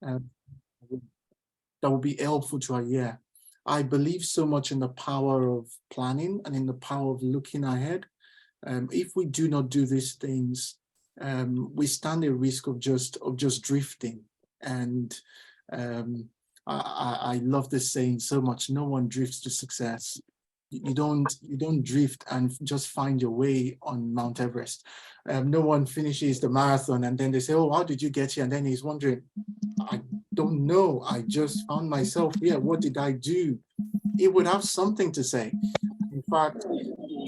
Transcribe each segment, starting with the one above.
um, that will be helpful to our year. I believe so much in the power of planning and in the power of looking ahead. If we do not do these things, we stand a risk of just drifting. And I love this saying so much: no one drifts to success. You don't drift and just find your way on Mount Everest. No one finishes the marathon and then they say, "Oh, how did you get here?" And then he's wondering, "I don't know. I just found myself here. What did I do?" It would have something to say. In fact,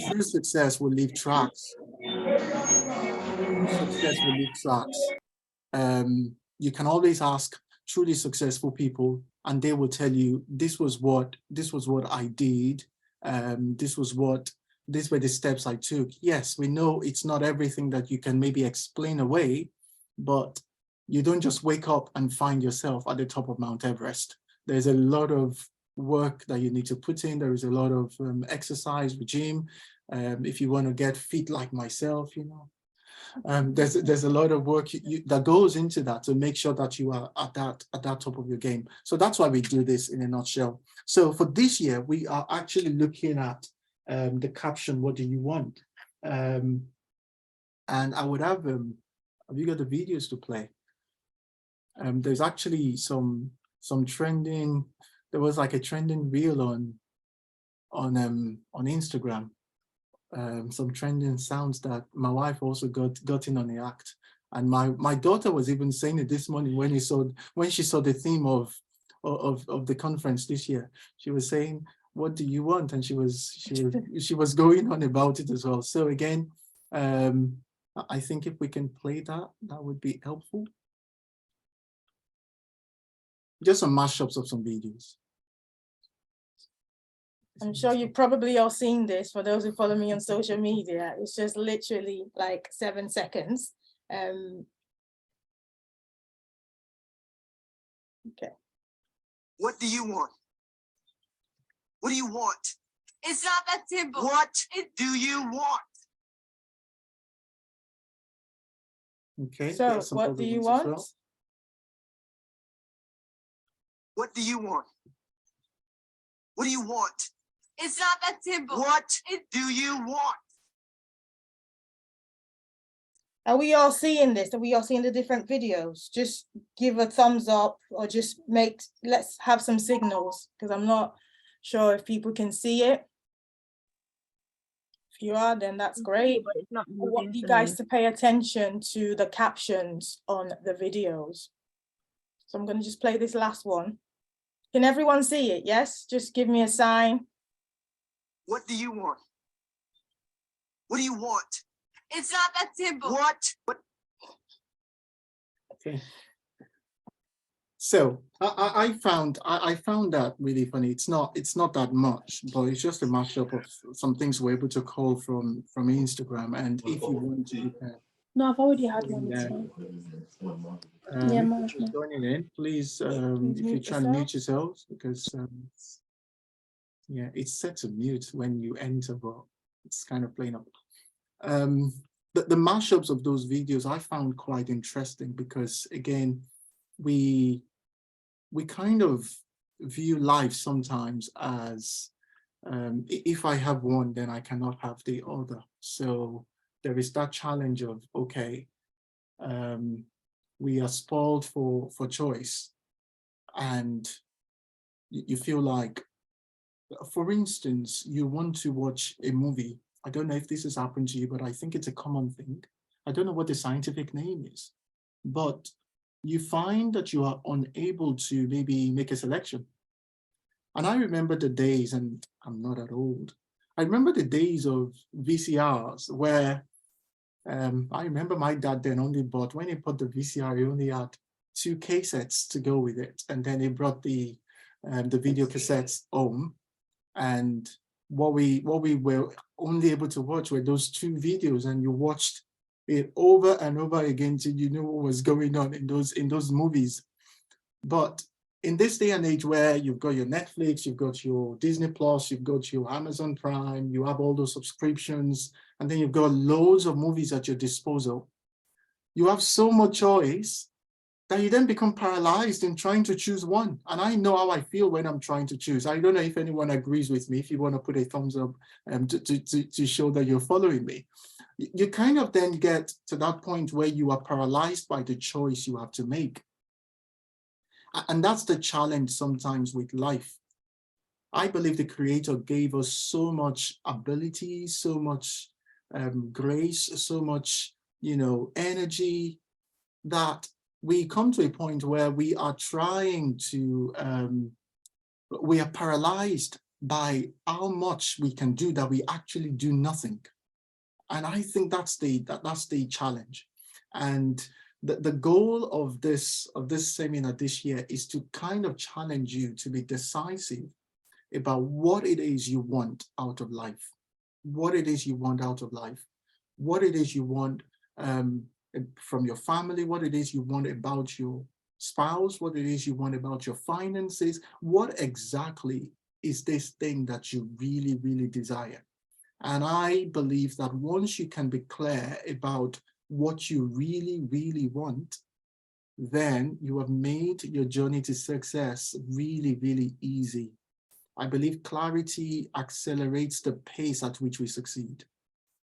true success will leave tracks. True success will leave tracks. You can always ask truly successful people, and they will tell you, this was what I did. These were the steps I took. Yes, we know it's not everything that you can maybe explain away, but you don't just wake up and find yourself at the top of Mount Everest. There's a lot of work that you need to put in. There is a lot of exercise regime. If you want to get fit like myself, there's a lot of work that goes into that to make sure that you are at that top of your game. So that's why we do this in a nutshell. So for this year, we are actually looking at the caption, "What do you want?" And I would have you got the videos to play? There's actually some trending. There was like a trending reel on Instagram. Some trending sounds that my wife also got in on the act, and my daughter was even saying it this morning when she saw the theme of the conference this year. She was saying, "What do you want?" And she was going on about it as well. So again, I think if we can play that would be helpful. Just some mashups of some videos. I'm sure you've probably all seen this. For those who follow me on social media, it's just literally like 7 seconds. Okay. What do you want? What do you want? It's not that simple. What do you want? Okay. So what do you want? Well. What do you want? What do you want? It's not that simple. What do you want? Are we all seeing this? Are we all seeing the different videos? Just give a thumbs up, or just let's have some signals, because I'm not sure if people can see it. If you are, then that's great. But it's not I want you guys to pay attention to the captions on the videos. So I'm going to just play this last one. Can everyone see it? Yes? Just give me a sign. What do you want? What do you want? It's not that simple. What? Okay. So I found that really funny. It's not that much, but it's just a mashup of some things we're able to call from Instagram. And if you want to look at, no, I've already had one. if you're joining in, please, if you try and mute yourselves, because yeah, it's set to mute when you enter, but it's kind of playing up. The mashups of those videos I found quite interesting, because again, we kind of view life sometimes as if I have one, then I cannot have the other. So there is that challenge of, okay, we are spoiled for choice, and you feel like, for instance, you want to watch a movie. I don't know if this has happened to you, but I think it's a common thing. I don't know what the scientific name is, but you find that you are unable to maybe make a selection. And I remember the days, and I'm not that old, I remember the days of VCRs where I remember my dad then only bought, when he put the VCR, he only had 2 cassettes to go with it. And then he brought the video cassettes home. And what we were only able to watch were those 2 videos, and you watched it over and over again till you knew what was going on in those movies. But in this day and age where you've got your Netflix, you've got your Disney Plus, you've got your Amazon Prime, you have all those subscriptions, and then you've got loads of movies at your disposal, you have so much choice that you then become paralyzed in trying to choose one. And I know how I feel when I'm trying to choose. I don't know if anyone agrees with me. If you want to put a thumbs up to show that you're following me. You kind of then get to that point where you are paralyzed by the choice you have to make. And that's the challenge sometimes with life. I believe the Creator gave us so much ability, so much grace, so much, energy, that we come to a point where we are trying to, we are paralyzed by how much we can do that we actually do nothing. And I think that's the challenge. And the goal of this seminar this year is to kind of challenge you to be decisive about what it is you want out of life, what it is you want out of life, what it is you want from your family, what it is you want about your spouse, what it is you want about your finances, what exactly is this thing that you really, really desire. And I believe that once you can be clear about what you really, really want, then you have made your journey to success really, really easy. I believe clarity accelerates the pace at which we succeed.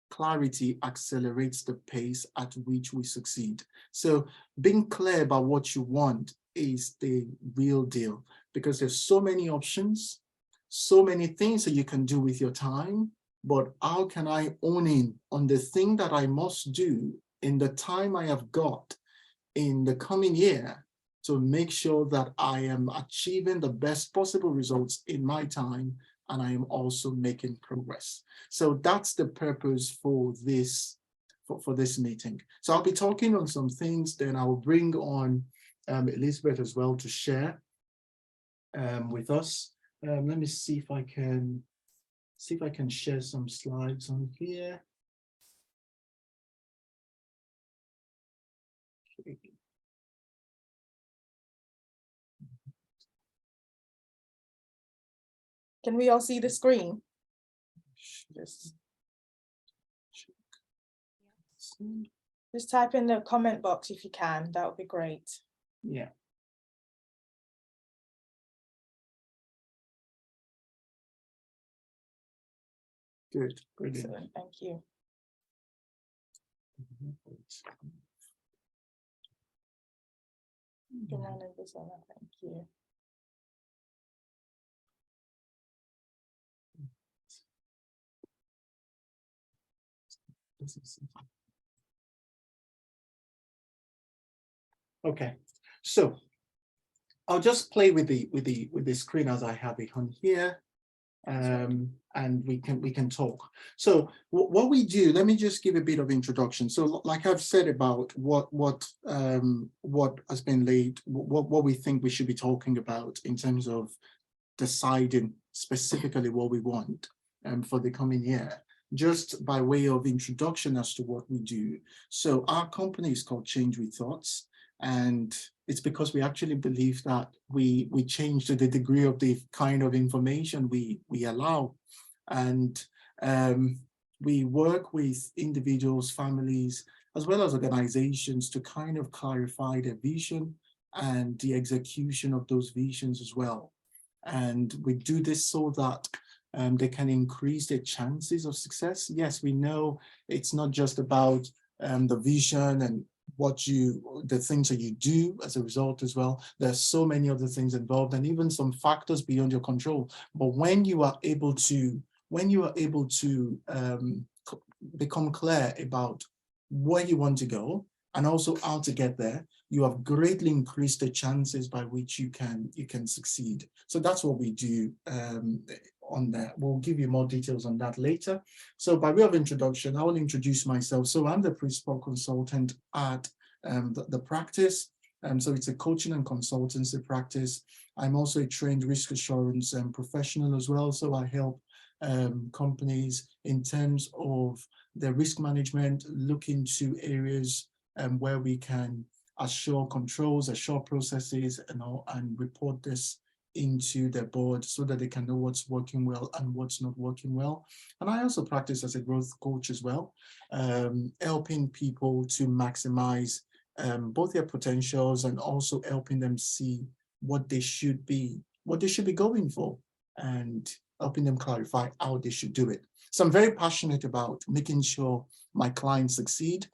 Clarity accelerates the pace at which we succeed. So being clear about what you want is the real deal, because there's so many options, so many things that you can do with your time, but how can I own in on the thing that I must do in the time I have got in the coming year to make sure that I am achieving the best possible results in my time, and I am also making progress. So that's the purpose for this meeting. So I'll be talking on some things, then I'll bring on Elizabeth as well to share with us. Let me see if I can share some slides on here. Okay. Can we all see the screen? Just type in the comment box if you can, that would be great. Yeah. Good. Brilliant. Excellent, thank you. Good morning, Priscilla. Thank you. Okay, so I'll just play with the screen as I have it on here, and we can talk. So what we do, let me just give a bit of introduction. So like I've said about what has been laid, what we think we should be talking about in terms of deciding specifically what we want for the coming year, just by way of introduction as to what we do. So our company is called Change with Thoughts, and it's because we actually believe that we change to the degree of the kind of information we allow. And we work with individuals, families, as well as organizations to kind of clarify their vision and the execution of those visions as well. And we do this so that they can increase their chances of success. Yes, we know it's not just about the vision and the things that you do as a result as well. There's so many other things involved, and even some factors beyond your control. But when you are able to become clear about where you want to go and also how to get there, you have greatly increased the chances by which you can succeed. So that's what we do on that. We'll give you more details on that later. So by way of introduction, I will introduce myself. So I'm the principal consultant at the practice. So it's a coaching and consultancy practice. I'm also a trained risk assurance professional as well. So I help companies in terms of their risk management, look into areas where we can assure controls, assure processes, and report this into their board so that they can know what's working well and what's not working well. And I also practice as a growth coach as well, helping people to maximize both their potentials and also helping them see what they should be going for, and helping them clarify how they should do it. So I'm very passionate about making sure my clients succeed.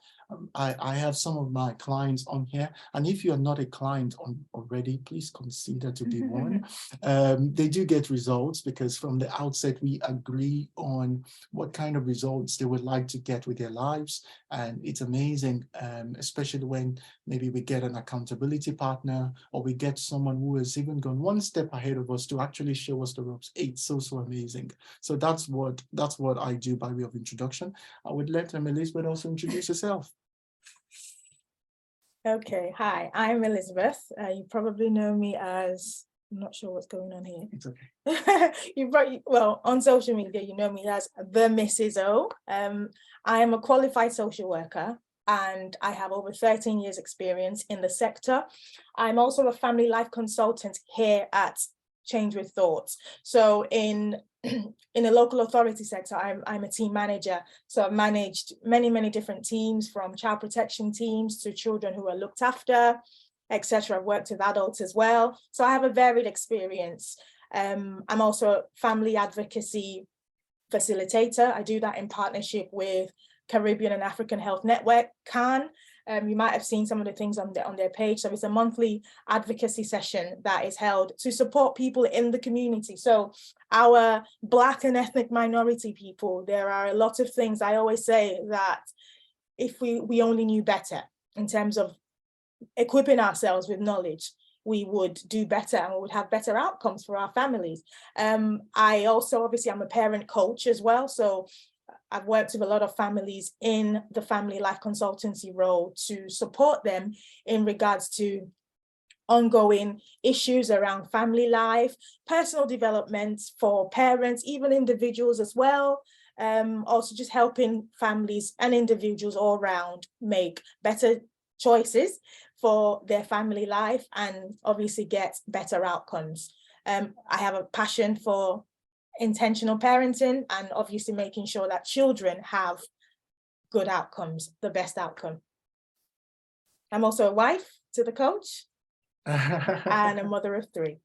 I have some of my clients on here, and if you're not a client already, please consider to be one. They do get results because from the outset, we agree on what kind of results they would like to get with their lives. And it's amazing, especially when maybe we get an accountability partner, or we get someone who has even gone one step ahead of us to actually show us the ropes. It's so amazing. So that's what I do by way of introduction. I would let Elizabeth also introduce herself. Okay, hi, I'm Elizabeth. You probably know me as, I'm not sure what's going on here. It's okay. Well, on social media, you know me as the Mrs. O. I am a qualified social worker, and I have over 13 years experience in the sector. I'm also a family life consultant here at Change with Thoughts. So in the local authority sector, I'm a team manager. So I've managed many different teams, from child protection teams to children who are looked after, etc. I've worked with adults as well. So I have a varied experience. I'm also a family advocacy facilitator. I do that in partnership with Caribbean and African Health Network, CAN. You might have seen some of the things on their page. So it's a monthly advocacy session that is held to support people in the community. So our Black and ethnic minority people, there are a lot of things. I always say that if we only knew better in terms of equipping ourselves with knowledge, we would do better and we would have better outcomes for our families. I also, obviously, I'm a parent coach as well. So I've worked with a lot of families in the family life consultancy role to support them in regards to ongoing issues around family life, personal development for parents, even individuals as well. Also just helping families and individuals all around make better choices for their family life and obviously get better outcomes. I have a passion for intentional parenting and obviously making sure that children have good outcomes, the best outcome. I'm also a wife to the coach and a mother of 3.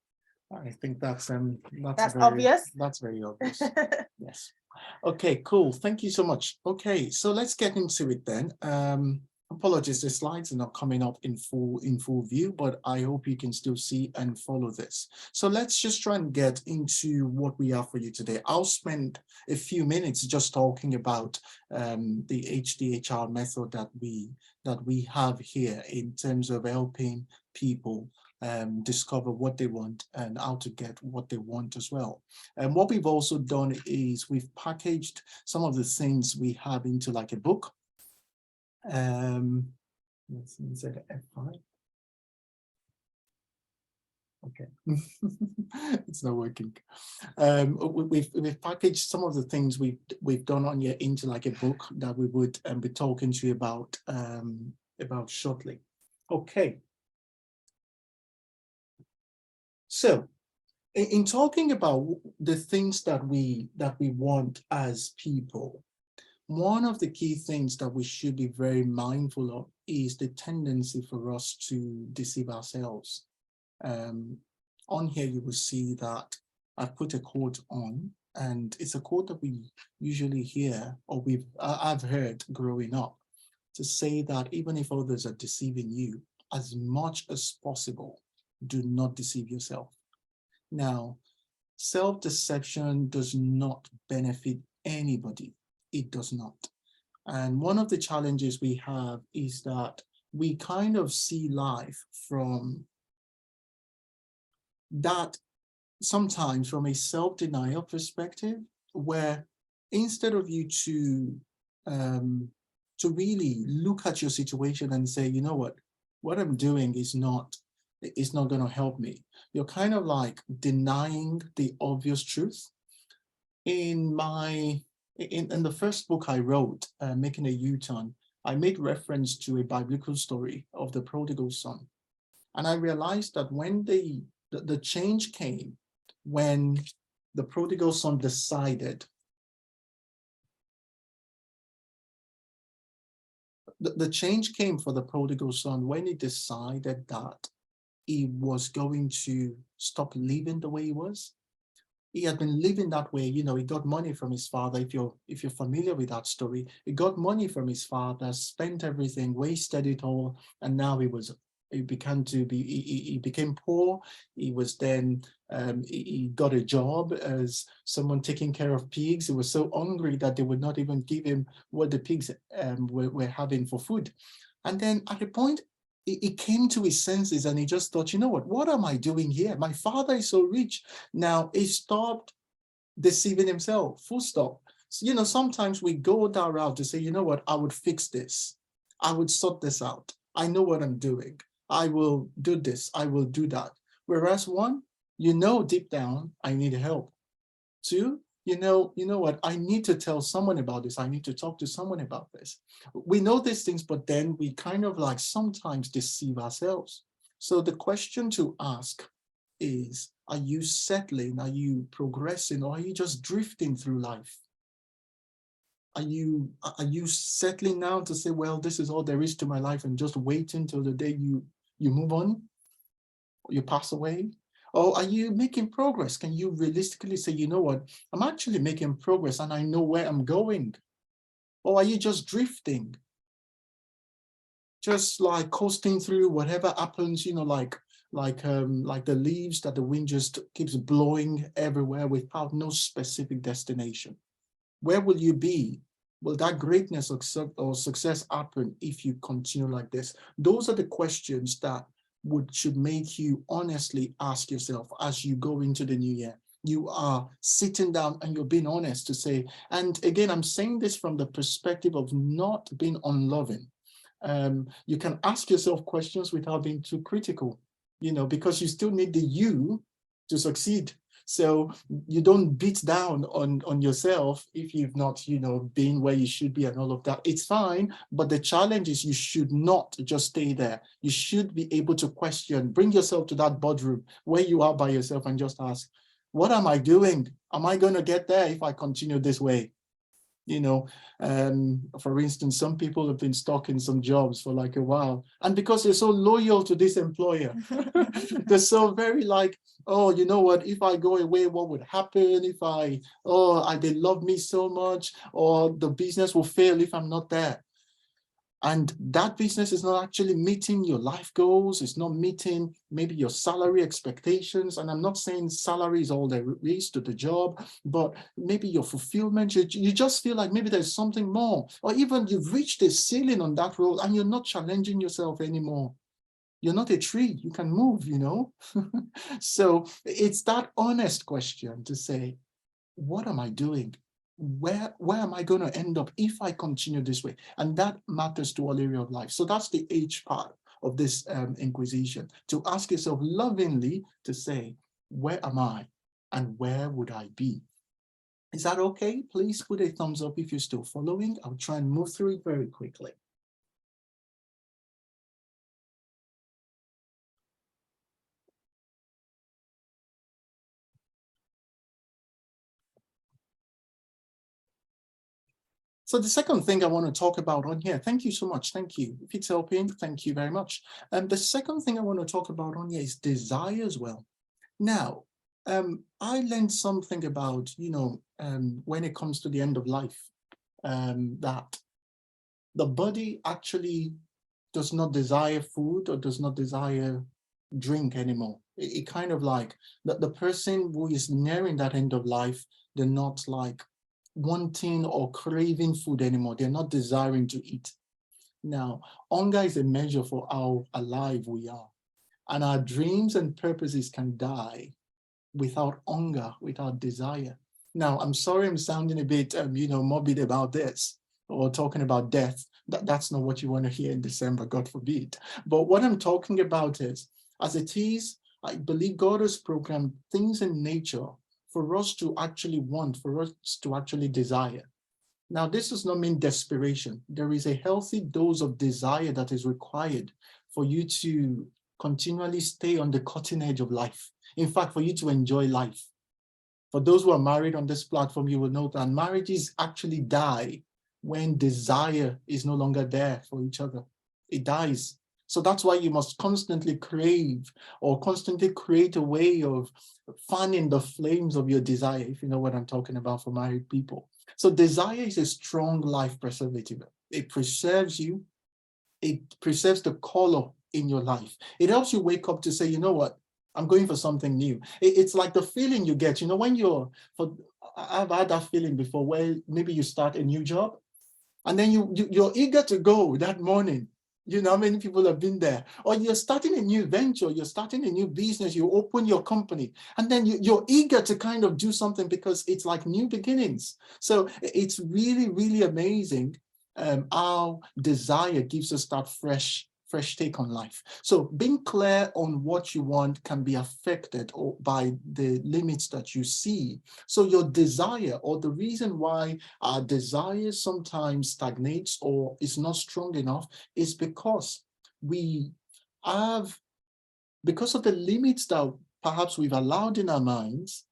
I think that's obvious. That's very obvious. Yes. Okay, cool. Thank you so much. Okay, so let's get into it then. Apologies, the slides are not coming up in full view, but I hope you can still see and follow this. So let's just try and get into what we have for you today. I'll spend a few minutes just talking about the HDHR method that we have here in terms of helping people discover what they want and how to get what they want as well. And what we've also done is we've packaged some of the things we have into like a book. Let's insert F5. Okay, it's not working. We've packaged some of the things we've done on here into like a book that we would be talking to you about shortly. Okay. So, in talking about the things that we want as people, one of the key things that we should be very mindful of is the tendency for us to deceive ourselves. On here, you will see that I've put a quote on, and it's a quote that we usually hear, or I've heard growing up, to say that even if others are deceiving you, as much as possible, do not deceive yourself. Now, self-deception does not benefit anybody. It does not. And one of the challenges we have is that we kind of see life from that, sometimes from a self-denial perspective, where instead of you to really look at your situation and say, you know what I'm doing is not going to help me. You're kind of like denying the obvious truth. In the first book I wrote, Making a U-Turn, I made reference to a biblical story of the prodigal son. And I realized that when the change came, when the prodigal son decided, The change came for the prodigal son when he decided that he was going to stop living the way he was. He had been living that way. He got money from his father. If you're familiar with that story, he got money from his father, spent everything, wasted it all, and now he became poor. He was then he got a job as someone taking care of pigs. He was so hungry that they would not even give him what the pigs were having for food. And then at a point, he came to his senses and he just thought, you know what am I doing here? My father is so rich. Now he stopped deceiving himself, full stop. So, sometimes we go that route to say, you know what, I would fix this. I would sort this out. I know what I'm doing. I will do this. I will do that. Whereas one, deep down, I need help. Two, you know what, I need to tell someone about this. I need to talk to someone about this. We know these things, but then we kind of like sometimes deceive ourselves. So the question to ask is, are you settling? Are you progressing? Or are you just drifting through life? Are you settling now to say, well, this is all there is to my life, and just waiting till the day you move on, or you pass away? Or are you making progress? Can you realistically say, you know what, I'm actually making progress and I know where I'm going? Or are you just drifting? Just like coasting through whatever happens, like the leaves that the wind just keeps blowing everywhere without no specific destination. Where will you be? Will that greatness or success happen if you continue like this? Those are the questions that should make you honestly ask yourself as you go into the new year. You are sitting down and you're being honest to say, and again, I'm saying this from the perspective of not being unloving. You can ask yourself questions without being too critical, because you still need the you to succeed. So you don't beat down on yourself if you've not, been where you should be and all of that. It's fine, but the challenge is you should not just stay there. You should be able to question, bring yourself to that boardroom where you are by yourself and just ask, what am I doing? Am I going to get there if I continue this way? For instance, some people have been stuck in some jobs for like a while, and because they're so loyal to this employer, they're so very like, oh, you know what, if I go away, what would happen if they love me so much, or the business will fail if I'm not there. And that business is not actually meeting your life goals. It's not meeting maybe your salary expectations. And I'm not saying salary is all there is to the job, but maybe your fulfillment, you just feel like maybe there's something more, or even you've reached a ceiling on that role and you're not challenging yourself anymore. You're not a tree, you can move, So it's that honest question to say, what am I doing? Where am I going to end up if I continue this way? And that matters to all areas of life. So that's the H part of this inquisition, to ask yourself lovingly to say, where am I and where would I be? Is that okay? Please put a thumbs up if you're still following. I'll try and move through it very quickly. So the second thing I want to talk about on here, thank you so much. Thank you. If it's helping, thank you very much. And the second thing I want to talk about on here is desire as well. Now, I learned something about, when it comes to the end of life, that the body actually does not desire food or does not desire drink anymore. It kind of like the person who is nearing that end of life, they're not like wanting or craving food anymore. They're not desiring to eat. Now, hunger is a measure for how alive we are. And our dreams and purposes can die without hunger, without desire. Now, I'm sorry I'm sounding a bit, morbid about this, or talking about death. That's not what you want to hear in December, God forbid. But what I'm talking about is, as it is, I believe God has programmed things in nature for us to actually want, for us to actually desire. Now, this does not mean desperation. There is a healthy dose of desire that is required for you to continually stay on the cutting edge of life. In fact, for you to enjoy life. For those who are married on this platform, you will know that marriages actually die when desire is no longer there for each other. It dies. So that's why you must constantly crave or constantly create a way of fanning the flames of your desire, if you know what I'm talking about for married people. So desire is a strong life preservative. It preserves you. It preserves the color in your life. It helps you wake up to say, you know what, I'm going for something new. It's like the feeling you get, when I've had that feeling before where maybe you start a new job and then you're eager to go that morning. How many people have been there? Or you're starting a new venture, you're starting a new business, you open your company, and then you're eager to kind of do something because it's like new beginnings. So it's really, really amazing how desire gives us that fresh take on life. So being clear on what you want can be affected by the limits that you see. So your desire, or the reason why our desire sometimes stagnates or is not strong enough, is because because of the limits that perhaps we've allowed in our minds,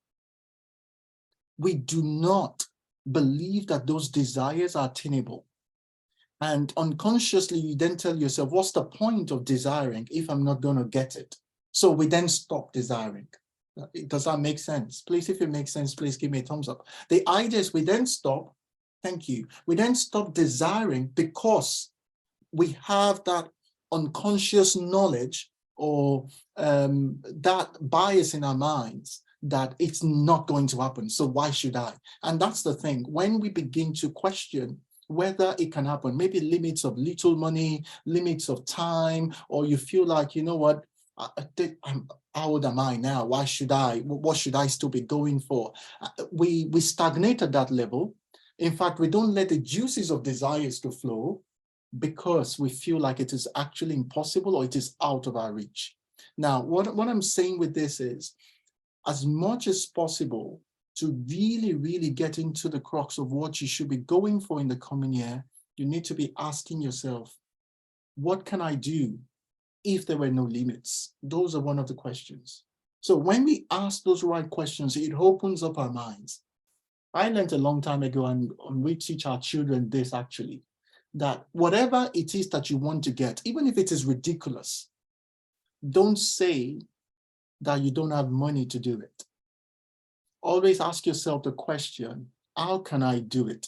we do not believe that those desires are attainable. And unconsciously, you then tell yourself, what's the point of desiring if I'm not going to get it? So we then stop desiring. Does that make sense? Please, if it makes sense, please give me a thumbs up. The idea is we then stop, thank you, we then stop desiring because we have that unconscious knowledge or that bias in our minds that it's not going to happen. So why should I? And that's the thing. When we begin to question whether it can happen, maybe limits of little money, limits of time, or you feel like, you know what, how old am I now? Why should I? What should I still be going for? We stagnate at that level. In fact, we don't let the juices of desires to flow because we feel like it is actually impossible or it is out of our reach. Now, what I'm saying with this is, as much as possible, to really, really get into the crux of what you should be going for in the coming year, you need to be asking yourself, what can I do if there were no limits? Those are one of the questions. So when we ask those right questions, it opens up our minds. I learned a long time ago, and we teach our children this actually, that whatever it is that you want to get, even if it is ridiculous, don't say that you don't have money to do it. Always ask yourself the question, how can I do it?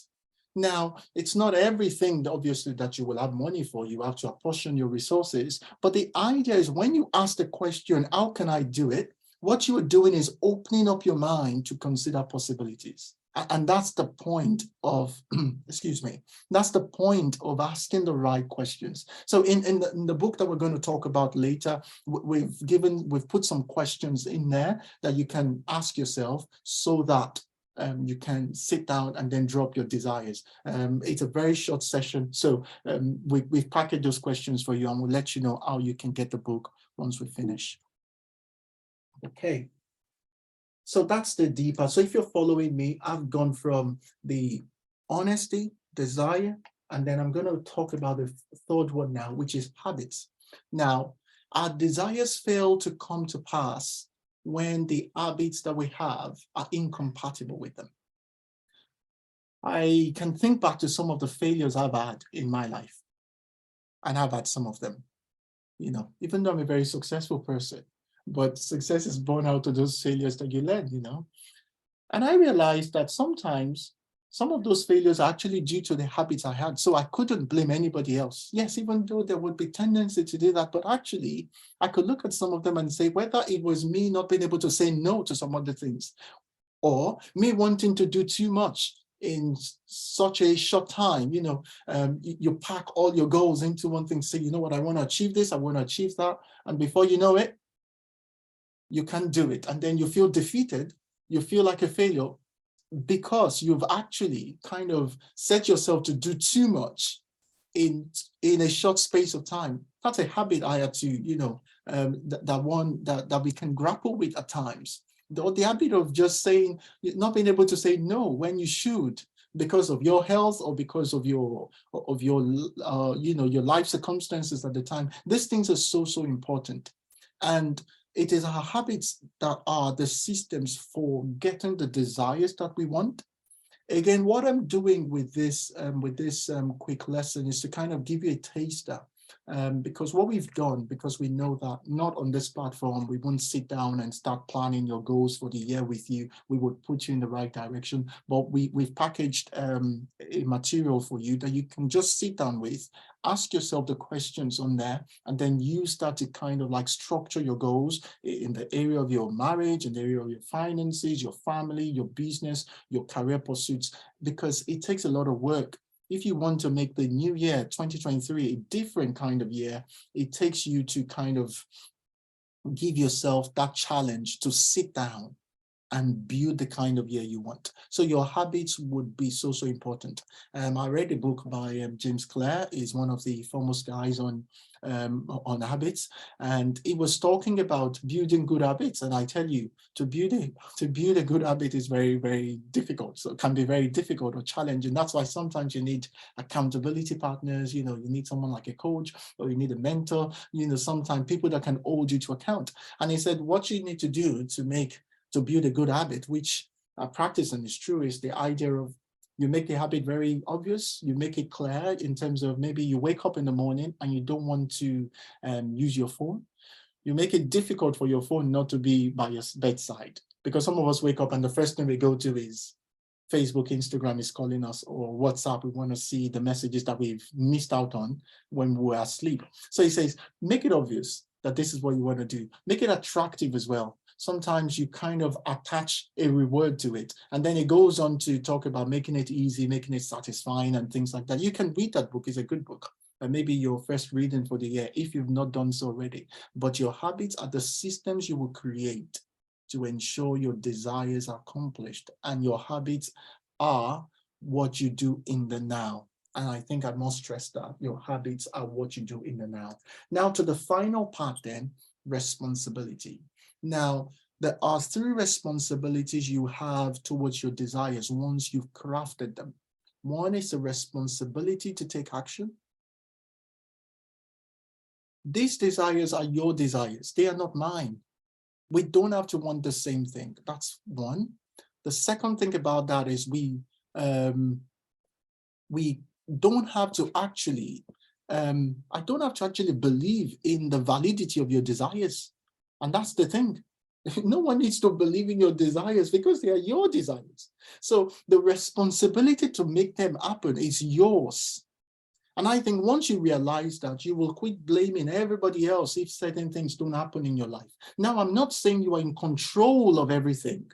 Now, it's not everything, obviously, that you will have money for. You have to apportion your resources. But the idea is when you ask the question, how can I do it? What you are doing is opening up your mind to consider possibilities. And that's the point of, excuse me, that's the point of asking the right questions. So in the book that we're going to talk about later, we've put some questions in there that you can ask yourself so that you can sit down and then drop your desires. It's a very short session. So we've packaged those questions for you and we'll let you know how you can get the book once we finish. Okay. So that's the deeper. So if you're following me, I've gone from the honesty, desire, and then I'm going to talk about the third one now, which is habits. Now, our desires fail to come to pass when the habits that we have are incompatible with them. I can think back to some of the failures I've had in my life, and I've had some of them, even though I'm a very successful person. But success is born out of those failures that you learn, And I realized that sometimes some of those failures are actually due to the habits I had. So I couldn't blame anybody else. Yes, even though there would be tendency to do that, but actually I could look at some of them and say whether it was me not being able to say no to some other things, or me wanting to do too much in such a short time. You pack all your goals into one thing, say, you know what, I want to achieve this, I want to achieve that. And before you know it, you can't do it. And then you feel defeated. You feel like a failure because you've actually kind of set yourself to do too much in a short space of time. That's a habit I had to, that we can grapple with at times. The habit of just saying, not being able to say no when you should, because of your health or because of your life circumstances at the time. These things are so important. And it is our habits that are the systems for getting the desires that we want. Again, what I'm doing with this quick lesson is to kind of give you a taster. Because what we've done, because we know that not on this platform, we won't sit down and start planning your goals for the year with you. We would put you in the right direction, but we've packaged a material for you that you can just sit down with, ask yourself the questions on there, and then use that to kind of like structure your goals in the area of your marriage, in the area of your finances, your family, your business, your career pursuits, because it takes a lot of work. If you want to make the new year 2023 a different kind of year, it takes you to kind of give yourself that challenge to sit down and build the kind of year you want. So your habits would be so important. I read a book by James Clear. He's one of the foremost guys on habits, and he was talking about building good habits. And I tell you, to build a good habit is very, very difficult. So it can be very difficult or challenging. That's why sometimes you need accountability partners. You need someone like a coach, or you need a mentor. Sometimes people that can hold you to account. And he said, what you need to do to build a good habit, which I practice and is true, is the idea of you make the habit very obvious, you make it clear in terms of maybe you wake up in the morning and you don't want to use your phone. You make it difficult for your phone not to be by your bedside, because some of us wake up and the first thing we go to is Facebook, Instagram is calling us, or WhatsApp. We want to see the messages that we've missed out on when we were asleep. So he says, make it obvious that this is what you want to do. Make it attractive as well. Sometimes you kind of attach a reward to it. And then it goes on to talk about making it easy, making it satisfying and things like that. You can read that book. It's a good book. And maybe your first reading for the year, if you've not done so already. But your habits are the systems you will create to ensure your desires are accomplished. And your habits are what you do in the now. And I think I must stress that your habits are what you do in the now. Now to the final part then, responsibility. Now, there are 3 responsibilities you have towards your desires once you've crafted them. One is the responsibility to take action. These desires are your desires. They are not mine. We don't have to want the same thing. That's one. The second thing about that is we don't have to actually, I don't have to actually believe in the validity of your desires. And that's the thing. No one needs to believe in your desires because they are your desires. So the responsibility to make them happen is yours. And I think once you realize that, you will quit blaming everybody else if certain things don't happen in your life. Now, I'm not saying you are in control of everything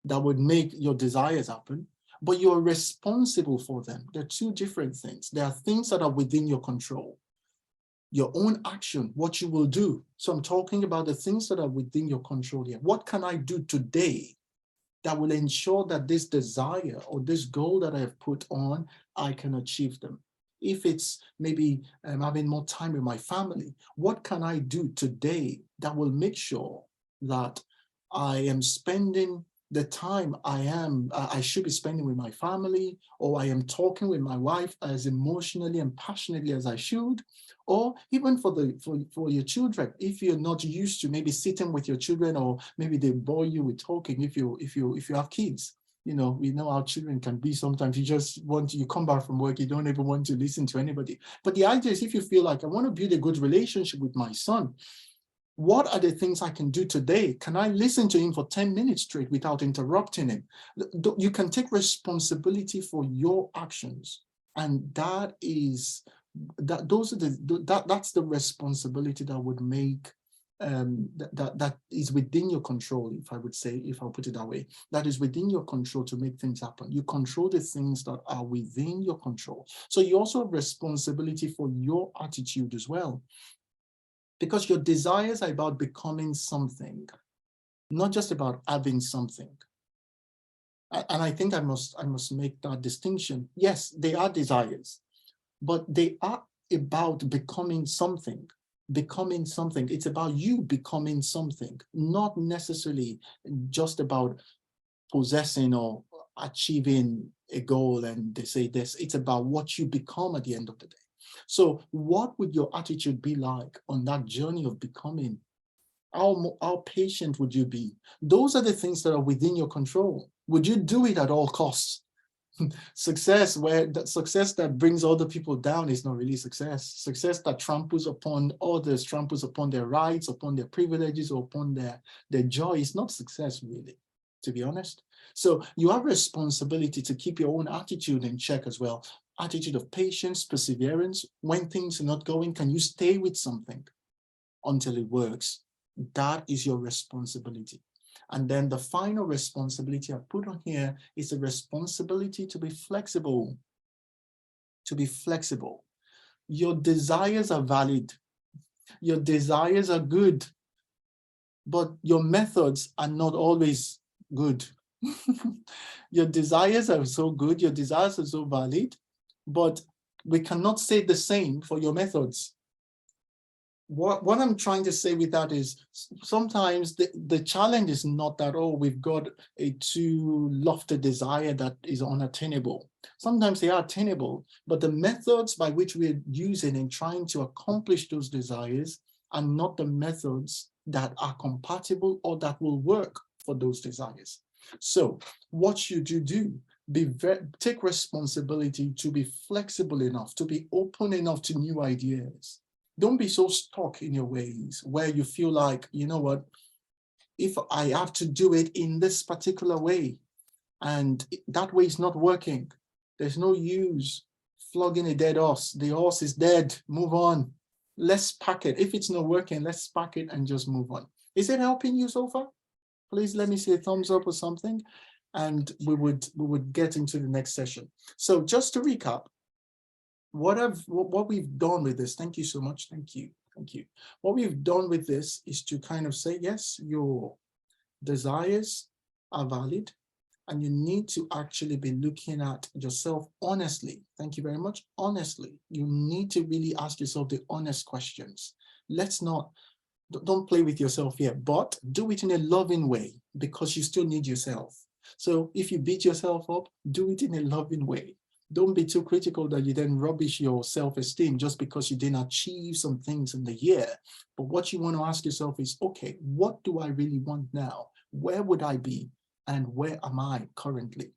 that would make your desires happen, but you're responsible for them. They're 2 different things. There are things that are within your control. Your own action, what you will do. So I'm talking about the things that are within your control here. What can I do today that will ensure that this desire or this goal that I have put on, I can achieve them? If it's maybe having more time with my family, what can I do today that will make sure that I am spending the time I should be spending with my family, or I am talking with my wife as emotionally and passionately as I should, or even for your children, if you're not used to maybe sitting with your children, or maybe they bore you with talking. If you have kids, we know how children can be sometimes. You come back from work, you don't even want to listen to anybody. But the idea is, if you feel like I want to build a good relationship with my son, what are the things I can do today? Can I listen to him for 10 minutes straight without interrupting him? You can take responsibility for your actions. And that's the responsibility that would make that is within your control, if I'll put it that way. That is within your control to make things happen. You control the things that are within your control. So you also have responsibility for your attitude as well. Because your desires are about becoming something, not just about having something. And I think I must make that distinction. Yes, they are desires, but they are about becoming something. Becoming something. It's about you becoming something, not necessarily just about possessing or achieving a goal. And they say this, it's about what you become at the end of the day. So what would your attitude be like on that journey of becoming? How patient would you be? Those are the things that are within your control. Would you do it at all costs? Success success that brings other people down is not really success. Success that tramples upon others, tramples upon their rights, upon their privileges, or upon their joy is not success, really, to be honest. So you have a responsibility to keep your own attitude in check as well. Attitude of patience, perseverance. When things are not going, can you stay with something until it works? That is your responsibility. And then the final responsibility I put on here is the responsibility to be flexible. To be flexible. Your desires are valid. Your desires are good, but your methods are not always good. Your desires are so good, your desires are so valid, but we cannot say the same for your methods. What I'm trying to say with that is sometimes the challenge is not that, oh, we've got a too lofty desire that is unattainable. Sometimes they are attainable, but the methods by which we're using in trying to accomplish those desires are not the methods that are compatible or that will work for those desires. So what should you do? Take responsibility to be flexible enough, to be open enough to new ideas. Don't be so stuck in your ways where you feel like, you know what, if I have to do it in this particular way and that way is not working, there's no use flogging a dead horse. The horse is dead, move on. Let's pack it. If it's not working, let's pack it and just move on. Is it helping you so far? Please let me see a thumbs up or something, and we would get into the next session. So just to recap, what we've done with this, thank you so much, thank you. What we've done with this is to kind of say, yes, your desires are valid, and you need to actually be looking at yourself honestly. Thank you very much. Honestly, you need to really ask yourself the honest questions. Don't play with yourself here, but do it in a loving way, because you still need yourself. So if you beat yourself up, do it in a loving way. Don't be too critical that you then rubbish your self-esteem just because you didn't achieve some things in the year. But what you want to ask yourself is, okay, what do I really want now? Where would I be? And where am I currently?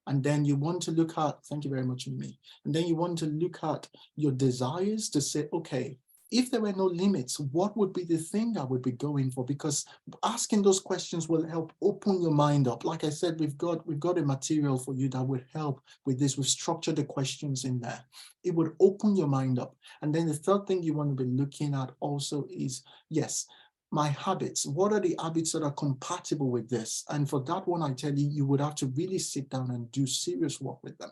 And then you want to look at, thank you very much, Mimi. And then you want to look at your desires to say, okay, if there were no limits, what would be the thing I would be going for? Because asking those questions will help open your mind up. Like I said, we've got a material for you that would help with this. We've structured the questions in there. It would open your mind up. And then the third thing you want to be looking at also is, yes, my habits. What are the habits that are compatible with this? And for that one, I tell you, you would have to really sit down and do serious work with them.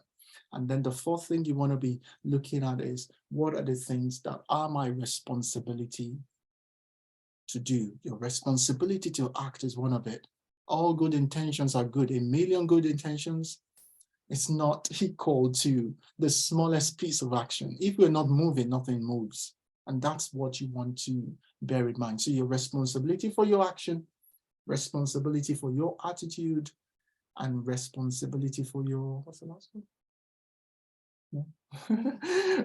And then the fourth thing you want to be looking at is, what are the things that are my responsibility to do? Your responsibility to act is one of it. All good intentions are good. A million good intentions, it's not equal to the smallest piece of action. If we're not moving, nothing moves. And that's what you want to bear in mind. So your responsibility for your action, responsibility for your attitude, and responsibility for your, what's the last one?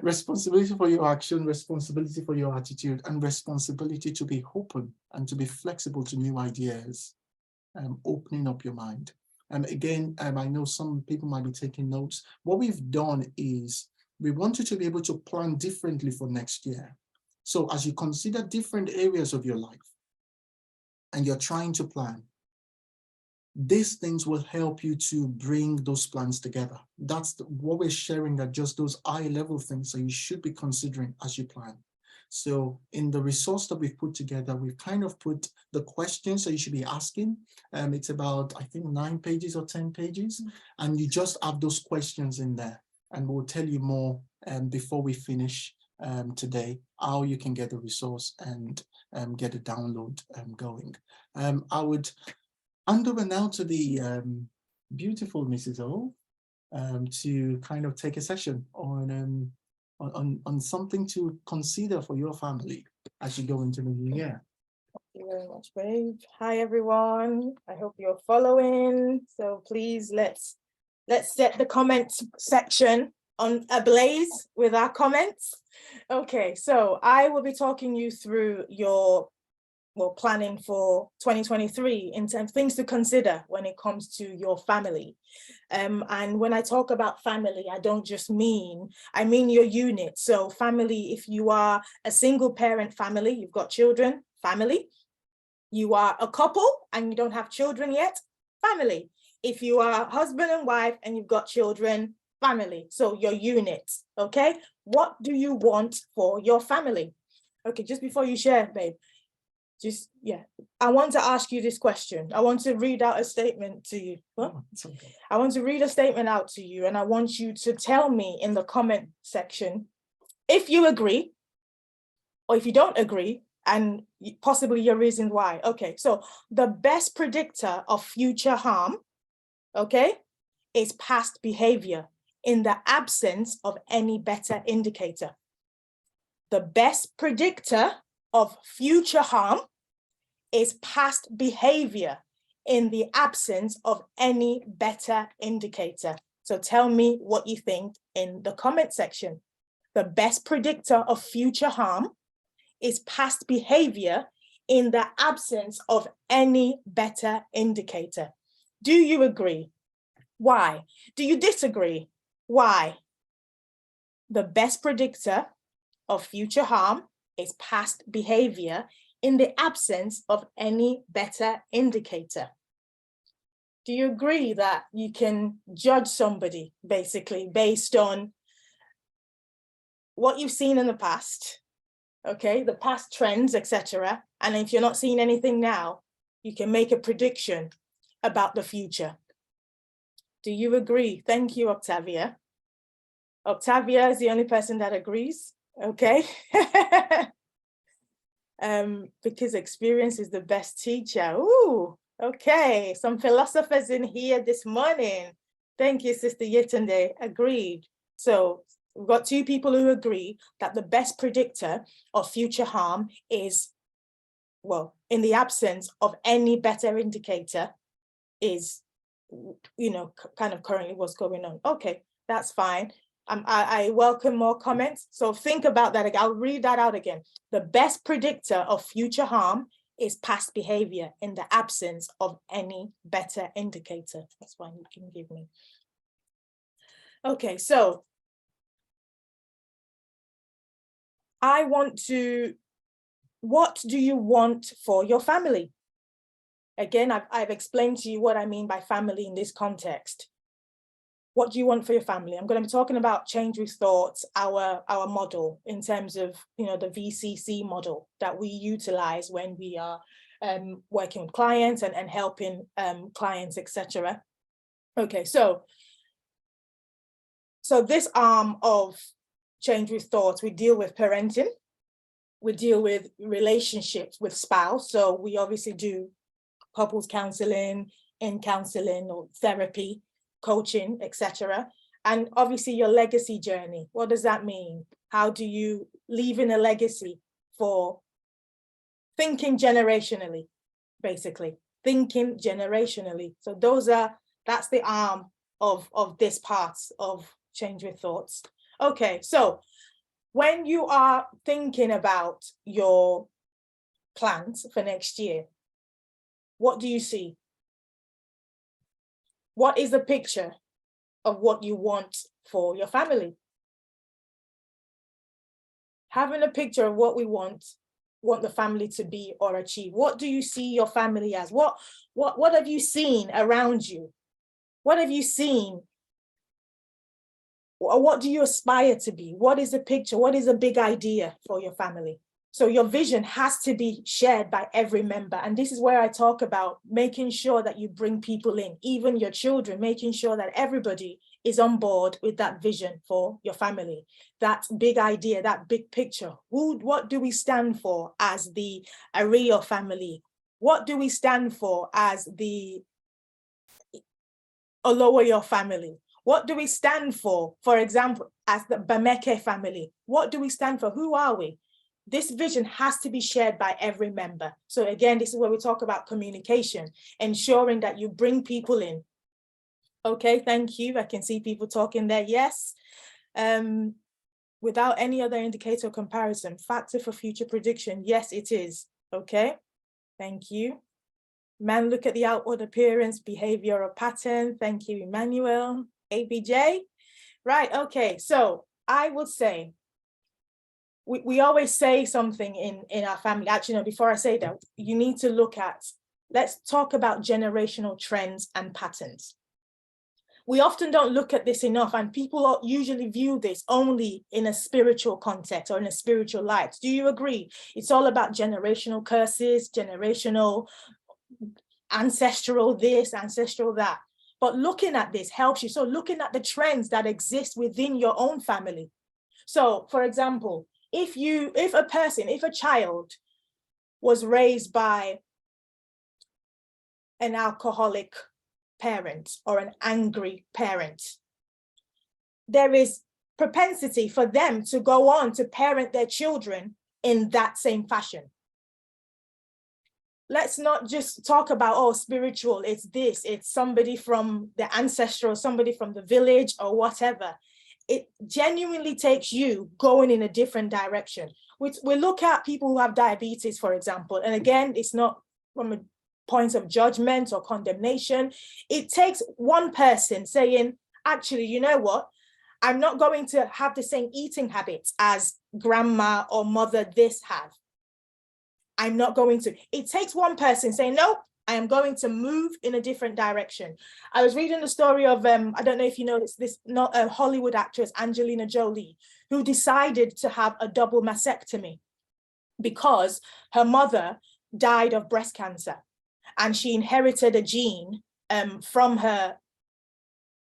Responsibility for your action, responsibility for your attitude, and responsibility to be open and to be flexible to new ideas, opening up your mind. And again, I know some people might be taking notes. What we've done is we want you to be able to plan differently for next year. So as you consider different areas of your life and you're trying to plan, these things will help you to bring those plans together. That's what we're sharing, are just those high-level things that you should be considering as you plan. So in the resource that we've put together, we've kind of put the questions that you should be asking. It's about, I think, 9 pages or 10 pages. And you just have those questions in there. And we'll tell you more before we finish today, how you can get the resource and get a download going. I would hand over now to the beautiful Mrs. O to kind of take a session on something to consider for your family as you go into the new year. Thank you very much, Babe. Hi, everyone. I hope you're following. So please, let's set the comments section on ablaze with our comments. Okay, so I will be talking you through your planning for 2023 in terms of things to consider when it comes to your family. And when I talk about family, I don't just mean, I mean your unit. So family, if you are a single parent family, you've got children, family. You are a couple and you don't have children yet, family. If you are husband and wife and you've got children, family. So your units, okay? What do you want for your family? Okay, just before you share, babe, I want to ask you this question. I want to read out a statement to you. Okay. I want to read a statement out to you, and I want you to tell me in the comment section if you agree or if you don't agree, and possibly your reasons why. Okay, so the best predictor of future harm, okay, is past behavior in the absence of any better indicator. The best predictor of future harm is past behavior in the absence of any better indicator. So tell me what you think in the comment section. The best predictor of future harm is past behavior in the absence of any better indicator. Do you agree? Why? Do you disagree? Why? The best predictor of future harm is past behavior in the absence of any better indicator. Do you agree that you can judge somebody basically based on what you've seen in the past, okay, the past trends, etc. And if you're not seeing anything now, you can make a prediction about the future. Do you agree? Thank you, Octavia. Octavia is the only person that agrees, okay? Because experience is the best teacher. Ooh, okay, some philosophers in here this morning. Thank you, Sister Yetunde, agreed. So we've got two people who agree that the best predictor of future harm is, well, in the absence of any better indicator, is, you know, kind of currently what's going on. Okay, that's fine. I welcome more comments. So think about that again. I'll read that out again. The best predictor of future harm is past behavior in the absence of any better indicator. That's one you can give me. Okay, so I want to, what do you want for your family? Again, I've explained to you what I mean by family in this context. What do you want for your family? I'm going to be talking about Change with Thoughts, our model in terms of, you know, the VCC model that we utilize when we are working with clients and helping clients, etc. Okay, so this arm of Change with Thoughts, we deal with parenting, we deal with relationships with spouse. So we obviously do couples counseling, in counseling or therapy, coaching, etc. And obviously your legacy journey. What does that mean? How do you leave in a legacy for thinking generationally, basically, thinking generationally. So that's the arm of this part of Change with Thoughts. Okay, so when you are thinking about your plans for next year, what do you see? What is the picture of what you want for your family? Having a picture of what we want the family to be or achieve. What do you see your family as? What have you seen around you? What have you seen? Or what do you aspire to be? What is the picture? What is a big idea for your family? So your vision has to be shared by every member. And this is where I talk about making sure that you bring people in, even your children, making sure that everybody is on board with that vision for your family, that big idea, that big picture. What do we stand for as the Ario family? What do we stand for as the Olowoyo family? What do we stand for example, as the Bameke family? What do we stand for? Who are we? This vision has to be shared by every member. So again, this is where we talk about communication, ensuring that you bring people in. Okay, thank you. I can see people talking there. Yes. Without any other indicator or comparison, factor for future prediction. Yes, it is. Okay. Thank you. Man, look at the outward appearance, behavior or pattern. Thank you, Emmanuel. ABJ. Right, okay, so I would say, we always say something in our family. Actually, no, before I say that, you need to look at, let's talk about generational trends and patterns. We often don't look at this enough, and people usually view this only in a spiritual context or in a spiritual light. Do you agree? It's all about generational curses, generational, ancestral this, ancestral that. But looking at this helps you. So looking at the trends that exist within your own family. So for example, if a child was raised by an alcoholic parent or an angry parent, there is propensity for them to go on to parent their children in that same fashion. Let's not just talk about, oh, spiritual, it's this, it's somebody from the ancestral, somebody from the village or whatever. It genuinely takes you going in a different direction. We look at people who have diabetes, for example, and again, it's not from a point of judgment or condemnation. It takes one person saying, actually, you know what? I'm not going to have the same eating habits as grandma or mother this have. I'm not going to. It takes one person saying, no, I am going to move in a different direction. I was reading the story of, I don't know if you know this not a Hollywood actress, Angelina Jolie, who decided to have a double mastectomy because her mother died of breast cancer. And she inherited a gene from her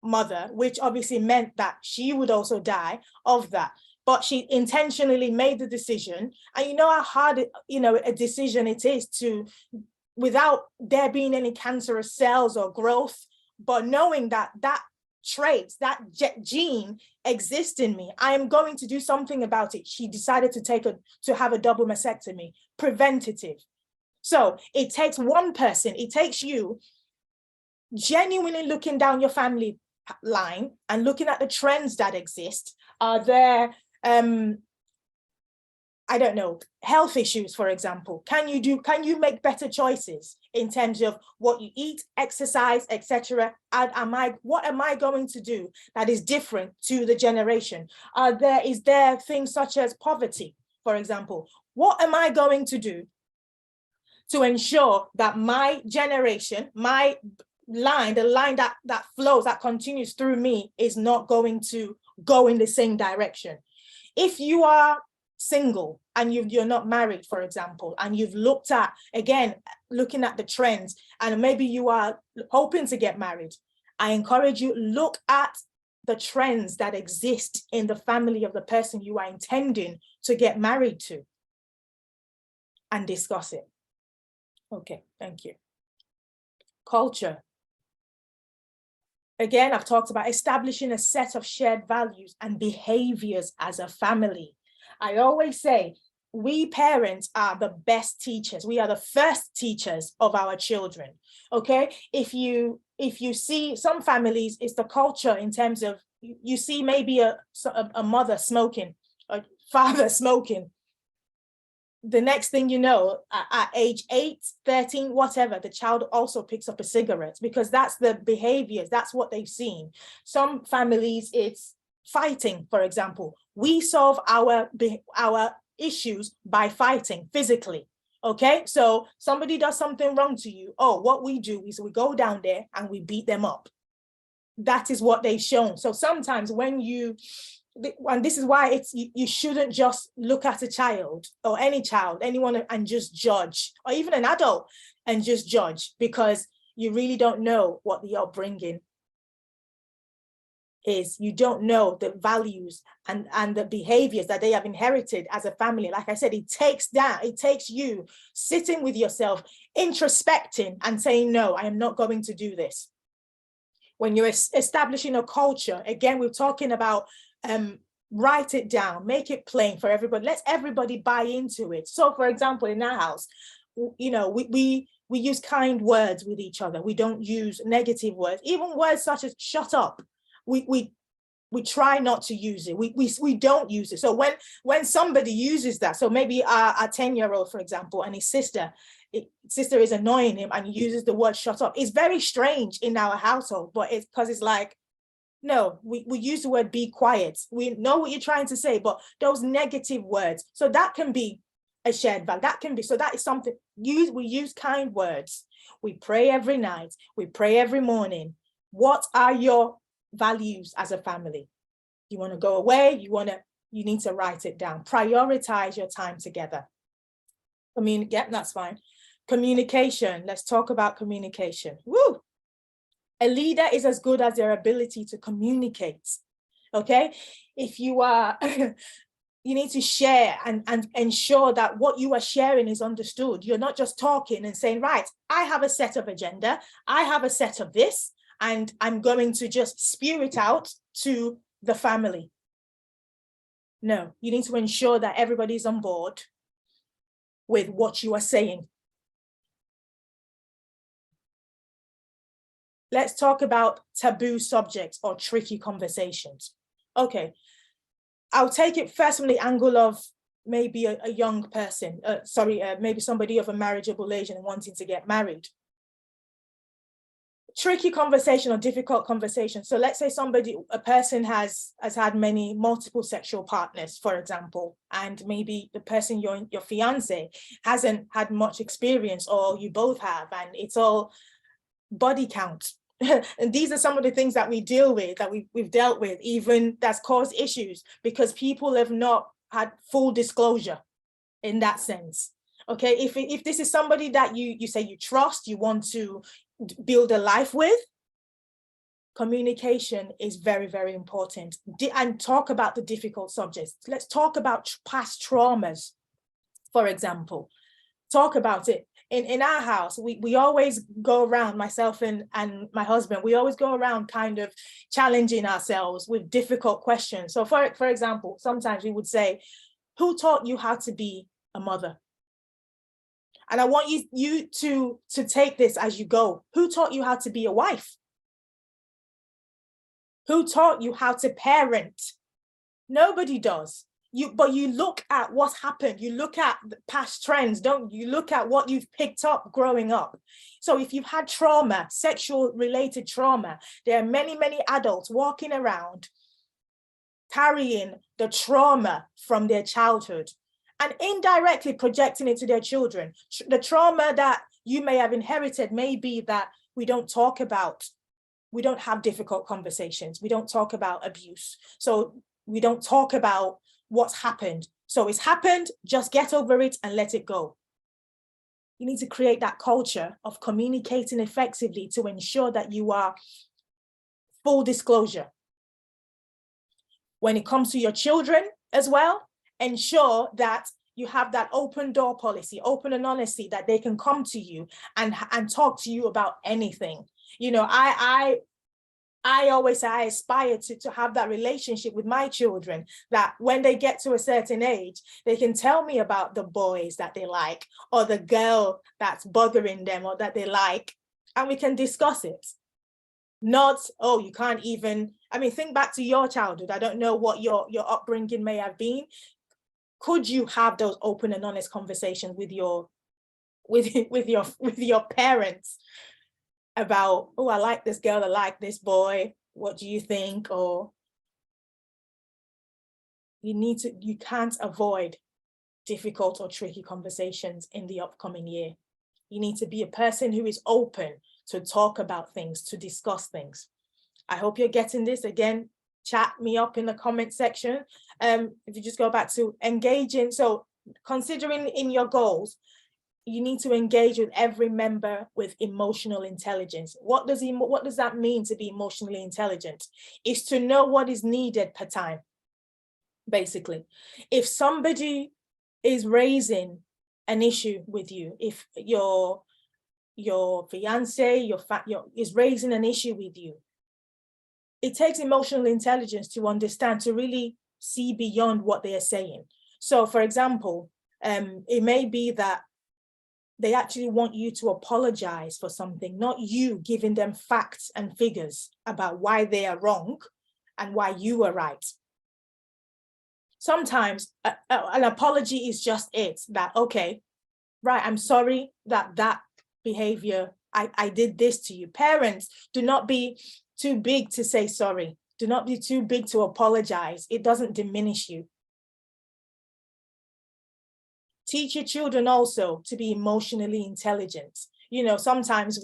mother, which obviously meant that she would also die of that. But she intentionally made the decision. And you know how hard a decision it is to, without there being any cancerous cells or growth, but knowing that that trait, that gene exists in me, I am going to do something about it. She decided to have a double mastectomy, preventative. So it takes one person, it takes you genuinely looking down your family line and looking at the trends that exist. Are there, I don't know, health issues, for example? Can you make better choices in terms of what you eat, exercise, etc.? What am I going to do that is different to the generation? Is there things such as poverty, for example? What am I going to do to ensure that my generation, my line, the line that flows, that continues through me, is not going to go in the same direction? If you are single and you're not married, for example, and you've looked at, again, looking at the trends, and maybe you are hoping to get married, I encourage you, look at the trends that exist in the family of the person you are intending to get married to and discuss it. Okay, thank you. Culture. Again, I've talked about establishing a set of shared values and behaviors as a family. I always say, we parents are the best teachers. We are the first teachers of our children, okay? If you see some families, it's the culture in terms of, you see maybe a mother smoking, a father smoking. The next thing you know, at age 8, 13, whatever, the child also picks up a cigarette, because that's the behaviors, that's what they've seen. Some families, it's fighting, for example. We solve our issues by fighting physically, okay? So somebody does something wrong to you. Oh, what we do is we go down there and we beat them up. That is what they've shown. So sometimes when and this is why you shouldn't just look at a child or anyone and just judge, or even an adult and just judge, because you really don't know what the upbringing is. You don't know the values and the behaviors that they have inherited as a family. Like I said, it takes you sitting with yourself, introspecting and saying, no, I am not going to do this. When you're establishing a culture, again, we're talking about write it down, make it plain for everybody. Let everybody buy into it. So for example, in our house, we use kind words with each other. We don't use negative words, even words such as shut up. We try not to use it. We don't use it. So when somebody uses that, so maybe our 10-year-old, for example, and his sister sister is annoying him and he uses the word shut up. It's very strange in our household, but it's because it's like, no, we use the word be quiet. We know what you're trying to say, but those negative words. So that can be a shared value. That can be, so that is something, we use kind words. We pray every night. We pray every morning. What are your values as a family? You want to go away? You need to write it down. Prioritize your time together. Yeah, that's fine. Communication. Let's talk about communication. Woo! A leader is as good as their ability to communicate. Okay? If you are, you need to share and ensure that what you are sharing is understood. You're not just talking and saying, right, I have a set of agenda. I have a set of this, and I'm going to just spew it out to the family. No, you need to ensure that everybody's on board with what you are saying. Let's talk about taboo subjects or tricky conversations. Okay, I'll take it first from the angle of maybe a young person, maybe somebody of a marriageable age and wanting to get married. Tricky conversation or difficult conversation. So let's say a person has had multiple sexual partners, for example, and maybe the person, your fiance, hasn't had much experience, or you both have, and it's all body count. And these are some of the things that we deal with, that we've dealt with, even that's caused issues because people have not had full disclosure in that sense. Okay, if this is somebody that you say you trust, you want to build a life with, communication is very, very important. And talk about the difficult subjects. Let's talk about past traumas, for example. Talk about it. In our house, we always go around, myself and my husband, we always go around kind of challenging ourselves with difficult questions. So for example, sometimes we would say, who taught you how to be a mother? And I want you to take this as you go. Who taught you how to be a wife? Who taught you how to parent? Nobody does. But you look at what's happened. You look at the past trends, don't you? You look at what you've picked up growing up. So if you've had trauma, sexual related trauma, there are many, many adults walking around carrying the trauma from their childhood and indirectly projecting it to their children. The trauma that you may have inherited may be that we don't have difficult conversations. We don't talk about abuse. So we don't talk about what's happened. So it's happened, just get over it and let it go. You need to create that culture of communicating effectively to ensure that you are full disclosure. When it comes to your children as well, ensure that you have that open door policy, open and honesty, that they can come to you and talk to you about anything. You know, I always say I aspire to have that relationship with my children, that when they get to a certain age, they can tell me about the boys that they like, or the girl that's bothering them or that they like, and we can discuss it. Not, oh, you can't even, think back to your childhood. I don't know what your upbringing may have been. Could you have those open and honest conversations with your parents about, oh, I like this girl, I like this boy, what do you think? Or you can't avoid difficult or tricky conversations in the upcoming year. You need to be a person who is open to talk about things, to discuss things. I hope you're getting this. Again, chat me up in the comment section. If you just go back to engaging, so considering in your goals, you need to engage with every member with emotional intelligence. What does that mean to be emotionally intelligent? Is to know what is needed per time, basically. If somebody is raising an issue with you, if your fiance, is raising an issue with you, it takes emotional intelligence to understand, to really see beyond what they are saying. So for example, it may be that they actually want you to apologize for something, not you giving them facts and figures about why they are wrong and why you are right. Sometimes an apology is just it, that, okay, right, I'm sorry that behavior, I did this to you. Parents, do not be too big to say sorry. Do not be too big to apologize. It doesn't diminish you. Teach your children also to be emotionally intelligent. You know, sometimes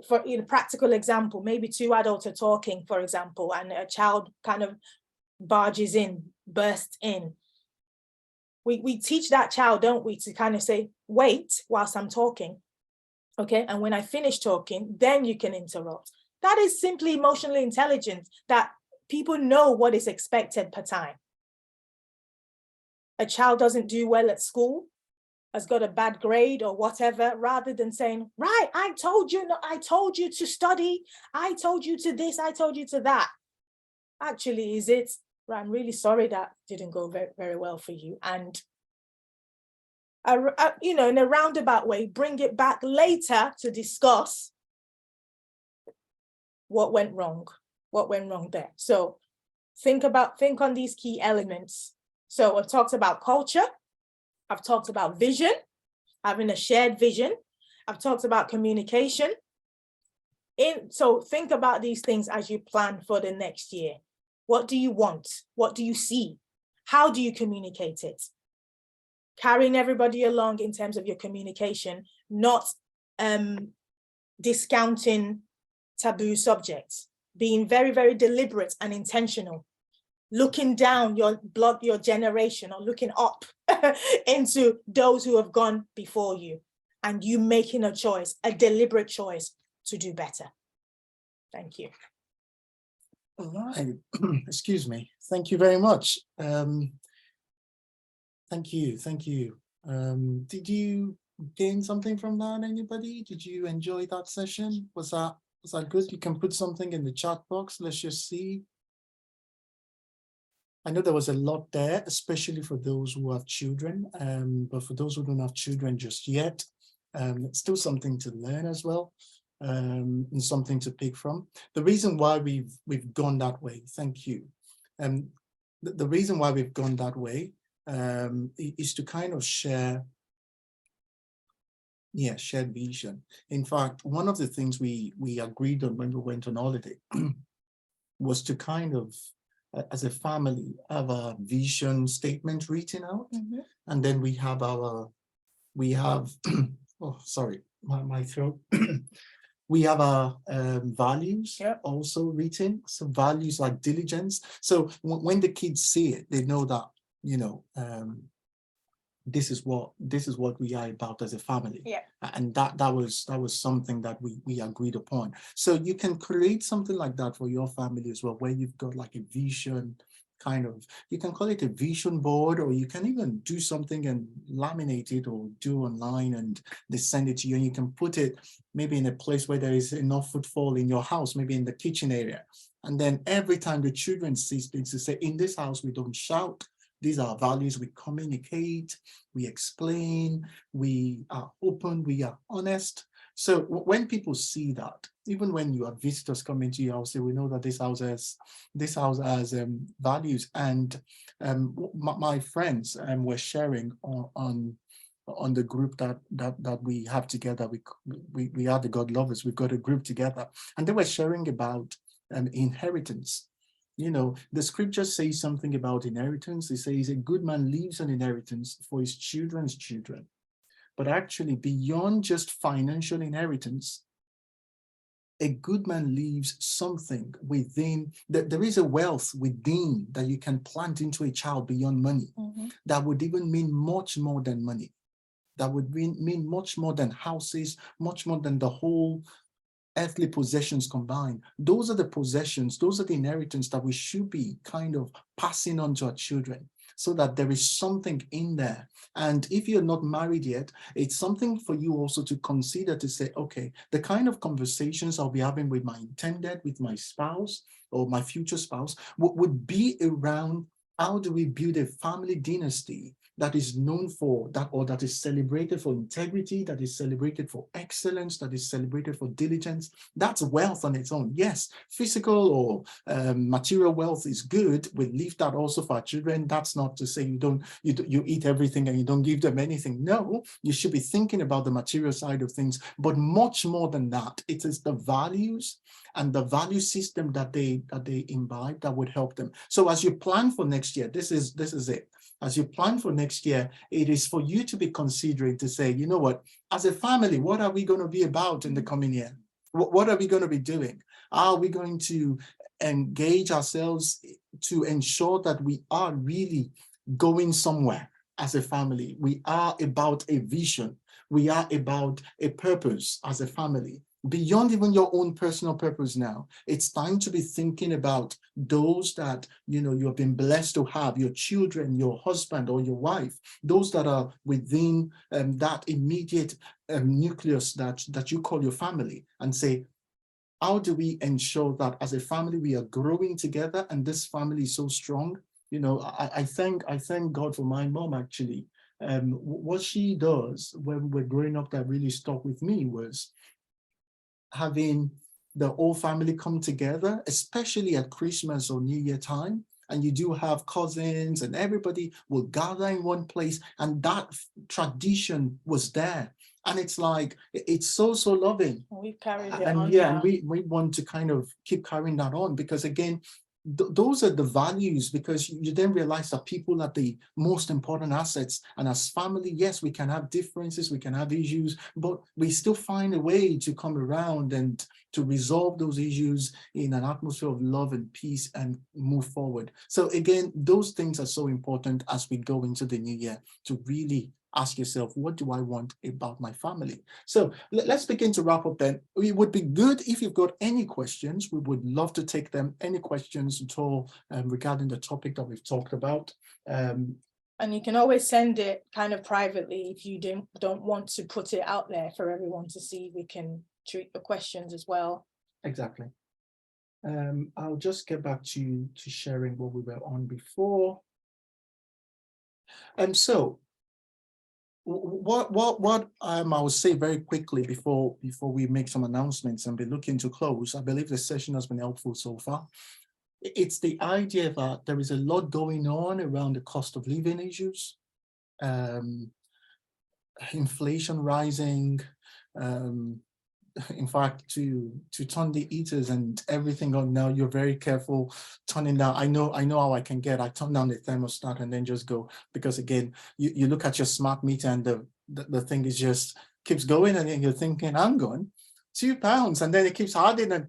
for practical example, maybe two adults are talking, for example, and a child kind of bursts in. We teach that child, don't we, to kind of say, wait whilst I'm talking. Okay, and when I finish talking, then you can interrupt. That is simply emotionally intelligent, that people know what is expected per time. A child doesn't do well at school, has got a bad grade or whatever, rather than saying, right, I told you to study, I told you to this, I told you to that. Actually, is it, right, I'm really sorry that didn't go very, very well for you. And in a roundabout way, bring it back later to discuss what went wrong there. So think on these key elements. So I've talked about culture, I've talked about vision, having a shared vision, I've talked about communication. So think about these things as you plan for the next year. What do you want? What do you see? How do you communicate it? Carrying everybody along in terms of your communication, not discounting taboo subjects, being very, very deliberate and intentional, looking down your generation, or looking up into those who have gone before you, and you making a choice, a deliberate choice to do better. Thank you. All right. Excuse me. Thank you very much. Thank you. Did you gain something from that, anybody? Did you enjoy that session? Was that good? You can put something in the chat box. Let's just see. I know there was a lot there, especially for those who have children, but for those who don't have children just yet, it's still something to learn as well, and something to pick from. The reason why we've gone that way, thank you. The reason why we've gone that way is to kind of share, shared vision. In fact, one of the things we agreed on when we went on holiday was to kind of, as a family, have a vision statement written out, and then we have oh, sorry, my throat. We have our values also written. So values like diligence. So when the kids see it, they know that, this is what we are about as a family. And that was something that we agreed upon. So you can create something like that for your family as well, where you've got like a vision, kind of, you can call it a vision board, or you can even do something and laminate it or do online and they send it to you, and you can put it maybe in a place where there is enough footfall in your house, maybe in the kitchen area. And then every time the children see things, to say, in this house, we don't shout. These are our values. We communicate, we explain, we are open, we are honest. So when people see that, even when you have visitors come into your house, we know that this house has values. And my friends were sharing on the group that we have together. We are the God Lovers. We've got a group together, and they were sharing about inheritance. The scripture says something about inheritance. It says a good man leaves an inheritance for his children's children. But actually, beyond just financial inheritance, a good man leaves something within, there is a wealth within that you can plant into a child beyond money. That would even mean much more than money. That would mean much more than houses, much more than the whole earthly possessions combined. Those are the possessions, those are the inheritance that we should be kind of passing on to our children, so that there is something in there. And if you're not married yet, it's something for you also to consider, to say, okay, the kind of conversations I'll be having with my intended, with my spouse or my future spouse would be around, how do we build a family dynasty that is known for that, or that is celebrated for integrity, that is celebrated for excellence, that is celebrated for diligence, that's wealth on its own. Yes, physical or material wealth is good. We leave that also for our children. That's not to say you eat everything and you don't give them anything. No, you should be thinking about the material side of things, but much more than that, it is the values and the value system that they imbibe that would help them. So as you plan for next year, this is it. As you plan for next year, it is for you to be considering to say, you know what, as a family, what are we going to be about in the coming year? What are we going to be doing? Are we going to engage ourselves to ensure that we are really going somewhere as a family? We are about a vision. We are about a purpose as a family. Beyond even your own personal purpose now, it's time to be thinking about those that, you know, you've been blessed to have, your children, your husband or your wife, those that are within that immediate nucleus that you call your family, and say, how do we ensure that as a family we are growing together and this family is so strong? You know, I thank God for my mom, actually. What she does when we're growing up that really stuck with me was having the whole family come together, especially at Christmas or New Year time. And you do have cousins and everybody will gather in one place. And that tradition was there. And it's like, it's so loving. We've carried it And on yeah, now. and we want to kind of keep carrying that on, because again, those are the values, because you then realize that people are the most important assets. And as family, yes, we can have differences, we can have issues, but we still find a way to come around and to resolve those issues in an atmosphere of love and peace and move forward. So again, those things are so important as we go into the new year, to really ask yourself, what do I want about my family? So let's begin to wrap up then. It would be good if you've got any questions. We would love to take them. Any questions at all regarding the topic that we've talked about. And you can always send it kind of privately if you don't want to put it out there for everyone to see. We can treat the questions as well. Exactly. I'll just get back to sharing what we were on before. So what I will say very quickly before we make some announcements and be looking to close. I believe the session has been helpful so far. It's the idea that there is a lot going on around the cost of living issues, inflation rising, in fact, to turn the heaters and everything on now, you're very careful turning down. I know how I can get. I turn down the thermostat and then just go, because again, you look at your smart meter and the thing is just keeps going, and then you're thinking, I'm going £2, and then it keeps adding and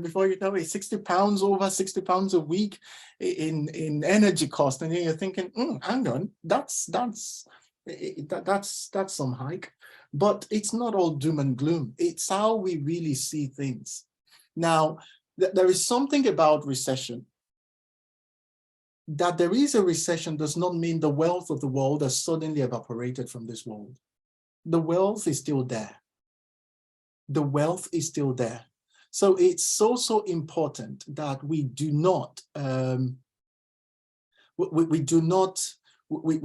before you know it, £60 over £60 a week in energy cost, and then you're thinking, hang on, that's some hike. But it's not all doom and gloom. It's how we really see things. Now, there is something about recession. That there is a recession does not mean the wealth of the world has suddenly evaporated from this world. The wealth is still there. The wealth is still there. So it's so important that we do not we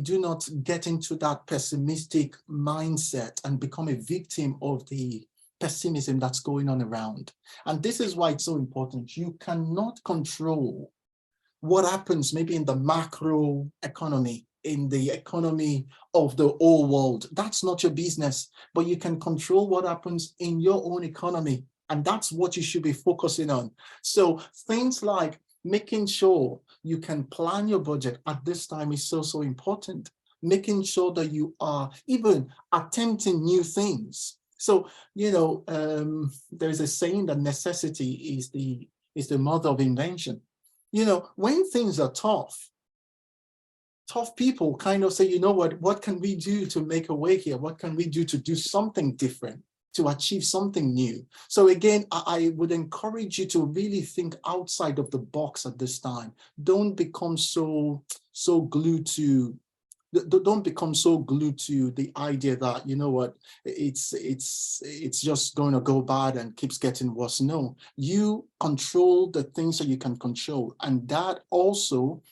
do not get into that pessimistic mindset and become a victim of the pessimism that's going on around. And this is why it's so important. You cannot control what happens maybe in the macro economy, in the economy of the whole world. That's not your business, but you can control what happens in your own economy. And that's what you should be focusing on. So things like making sure you can plan your budget at this time is so important. Making sure that you are even attempting new things. So, you know, there's a saying that necessity is the mother of invention. You know, when things are tough people kind of say, you know what can we do to make a way here? What can we do to do something different, to achieve something new? So again, I would encourage you to really think outside of the box at this time. Don't become so glued to the idea that, you know what, it's just going to go bad and keeps getting worse. No, you control the things that you can control, and that also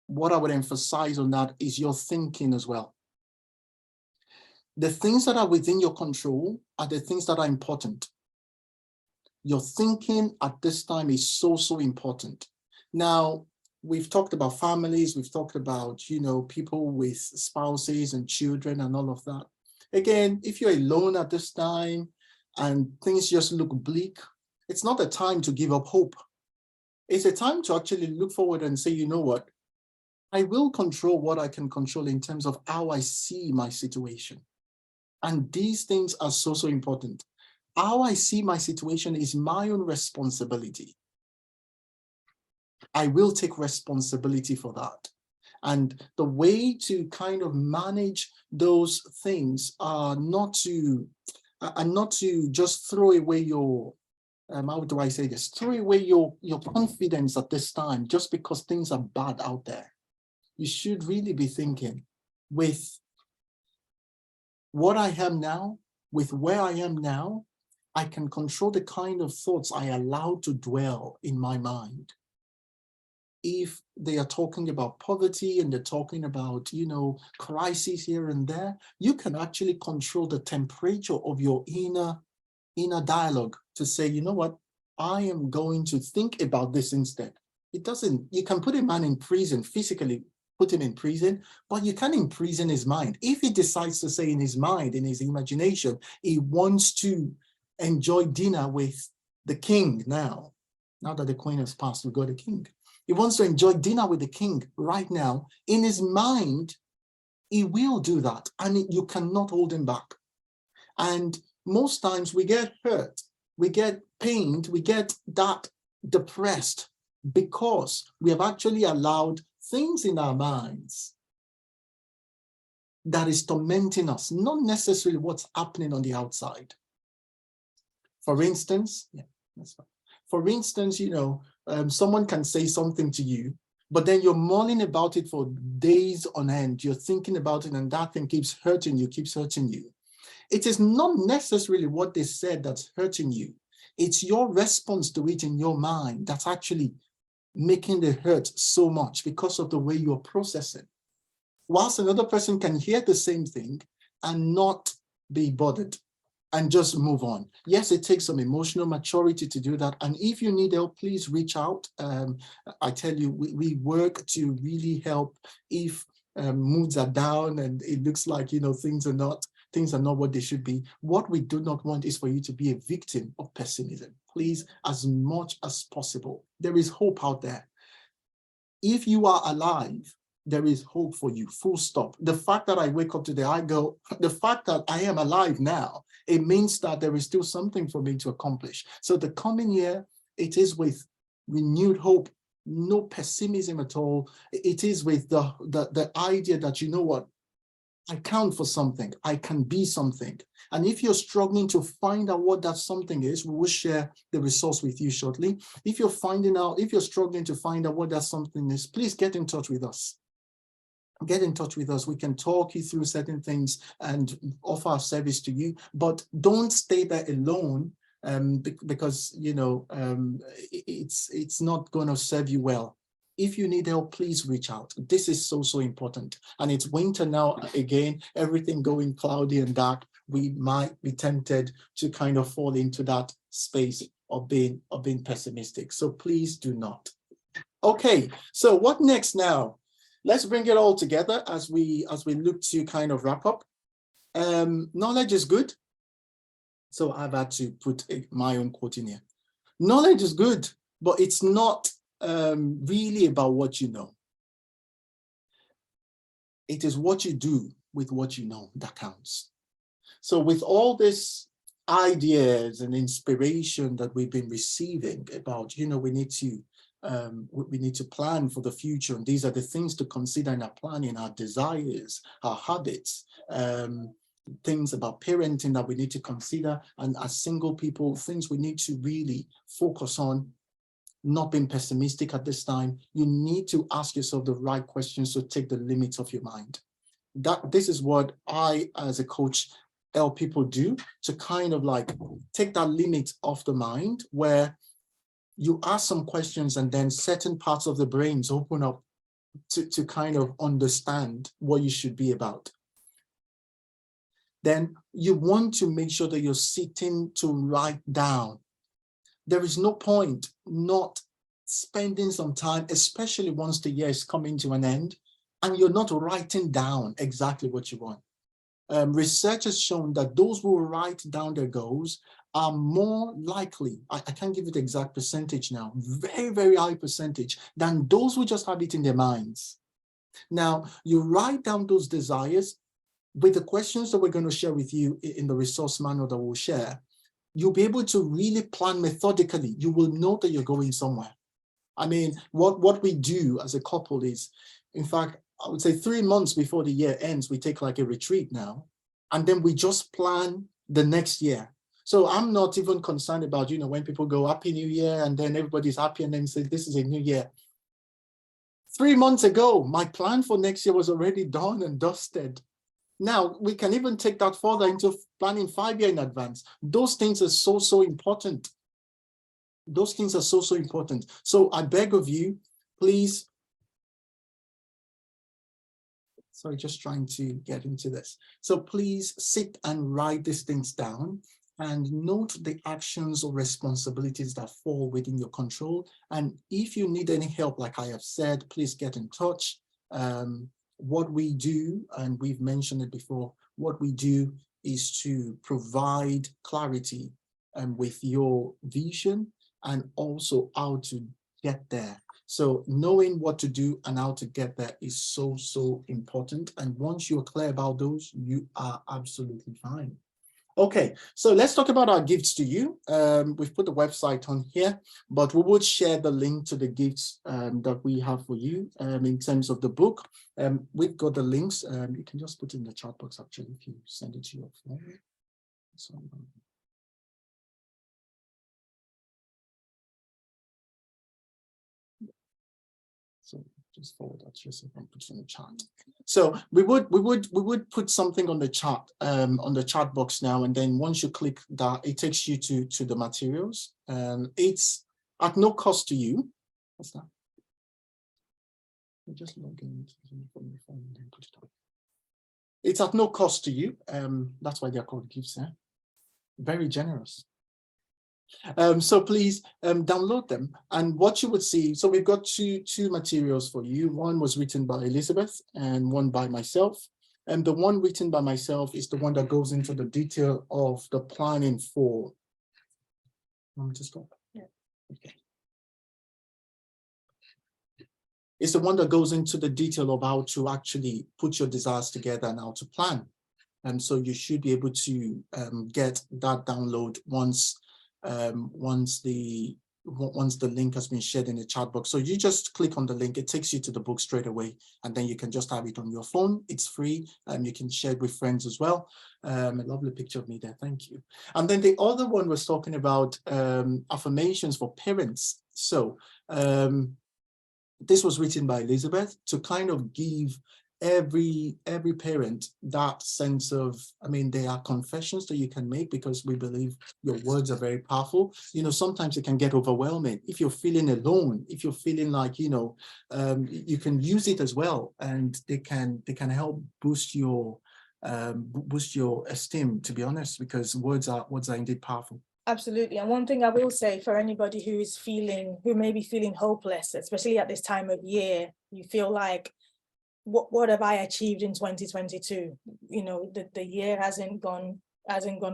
what I would emphasize on that is your thinking as well. The things that are within your control are the things that are important. Your thinking at this time is so, so important. Now, we've talked about families, we've talked about, you know, people with spouses and children and all of that. Again, if you're alone at this time and things just look bleak, it's not a time to give up hope. It's a time to actually look forward and say, you know what? I will control what I can control in terms of how I see my situation. And these things are so, so important. How I see my situation is my own responsibility. I will take responsibility for that. And the way to kind of manage those things are not to just throw away your, how do I say this? Throw away your confidence at this time just because things are bad out there. You should really be thinking, with what I am now, with where I am now, I can control the kind of thoughts I allow to dwell in my mind. If they are talking about poverty and they're talking about, you know, crises here and there, you can actually control the temperature of your inner dialogue to say, you know what, I am going to think about this instead. It doesn't, you can put a man in prison, physically put him in prison, but you can imprison his mind. If he decides to say in his mind, in his imagination, he wants to enjoy dinner with the king now that the queen has passed, we got a king. He wants to enjoy dinner with the king right now. In his mind, he will do that, and you cannot hold him back. And most times we get hurt, we get pained, we get that depressed because we have actually allowed things in our minds that is tormenting us, not necessarily what's happening on the outside. For instance, for instance, you know, someone can say something to you, but then you're mulling about it for days on end. You're thinking about it, and that thing keeps hurting you, It is not necessarily what they said that's hurting you. It's your response to it in your mind that's actually making the hurt so much because of the way you're processing. Whilst another person can hear the same thing and not be bothered and just move on. Yes, it takes some emotional maturity to do that. And if you need help, please reach out. I tell you, we work to really help if moods are down and it looks like, you know, things are not what they should be. What we do not want is for you to be a victim of pessimism. Please, as much as possible, there is hope out there. If you are alive, there is hope for you, full stop. The fact that I wake up today, I go, the fact that I am alive now, it means that there is still something for me to accomplish. So the coming year, it is with renewed hope, no pessimism at all. It is with the idea that, you know what, I count for something, I can be something. And if you're struggling to find out what that something is, we will share the resource with you shortly. If you're struggling to find out what that something is, please get in touch with us. Get in touch with us. We can talk you through certain things and offer our service to you, but don't stay there alone because, you know, it's not going to serve you well. If you need help, please reach out. This is so, so important. And it's winter now, again, everything going cloudy and dark. We might be tempted to kind of fall into that space of being pessimistic. So please do not. Okay, so what next now? Let's bring it all together as we look to kind of wrap up. Knowledge is good. So I've had to put my own quote in here. Knowledge is good, but it's not really about what you know. It is what you do with what you know that counts. So with all this ideas and inspiration that we've been receiving about, you know, we need to plan for the future, and these are the things to consider in our planning, our desires, our habits, things about parenting that we need to consider, and as single people, things we need to really focus on. Not being pessimistic at this time. You need to ask yourself the right questions to take the limits of your mind. This is what I, as a coach, help people do, to kind of like take that limit off the mind, where you ask some questions and then certain parts of the brains open up to kind of understand what you should be about. Then you want to make sure that you're sitting to write down. There is no point not spending some time, especially once the year is coming to an end, and you're not writing down exactly what you want. Research has shown that those who write down their goals are more likely, I can't give it the exact percentage now, very, very high percentage, than those who just have it in their minds. Now, you write down those desires with the questions that we're going to share with you in the resource manual that we'll share. You'll be able to really plan methodically. You will know that you're going somewhere. I mean, what we do as a couple is, in fact, I would say 3 months before the year ends, we take like a retreat now, and then we just plan the next year. So I'm not even concerned about, you know, when people go Happy New Year and then everybody's happy and then say this is a new year. 3 months ago, my plan for next year was already done and dusted. Now, we can even take that further into planning 5 years in advance. Those things are so important. Those things are so important. So I beg of you, please. Sorry, just trying to get into this. So please sit and write these things down and note the actions or responsibilities that fall within your control. And if you need any help, like I have said, please get in touch. What we do, and we've mentioned it before, what we do is to provide clarity with your vision and also how to get there. So knowing what to do and how to get there is so important. And once you're clear about those, you are absolutely fine. Okay, so let's talk about our gifts to you. We've put the website on here, but we would share the link to the gifts that we have for you in terms of the book. We've got the links. You can just put it in the chat box, actually, if you send it to your phone. So just forward that to yourself and put it in the chat. So we would put something on the chat box now, and then once you click that, it takes you to the materials. It's at no cost to you. What's that? You just log in from your phone and then put it on. It's at no cost to you. That's why they're called gifts. Very generous. So please download them, and what you would see, so we've got two materials for you. One was written by Elizabeth and one by myself, and the one written by myself is the one that goes into the detail of the planning for. Let me just go. Yeah. Okay. It's the one that goes into the detail of how to actually put your desires together and how to plan. And so you should be able to get that download once the link has been shared in the chat box. So you just click on the link, it takes you to the book straight away, and then you can just have it on your phone. It's free, and you can share it with friends as well. A lovely picture of me there, thank you. And then the other one was talking about affirmations for parents. So this was written by Elizabeth to kind of give every parent that sense of, I mean, they are confessions that you can make because we believe your words are very powerful. You know, sometimes it can get overwhelming. If you're feeling alone, if you're feeling like, you know, you can use it as well, and they can help boost your esteem, to be honest, because words are indeed powerful. Absolutely. And one thing I will say for anybody who may be feeling hopeless, especially at this time of year, you feel like, what have I achieved in 2022? You know, the year hasn't gone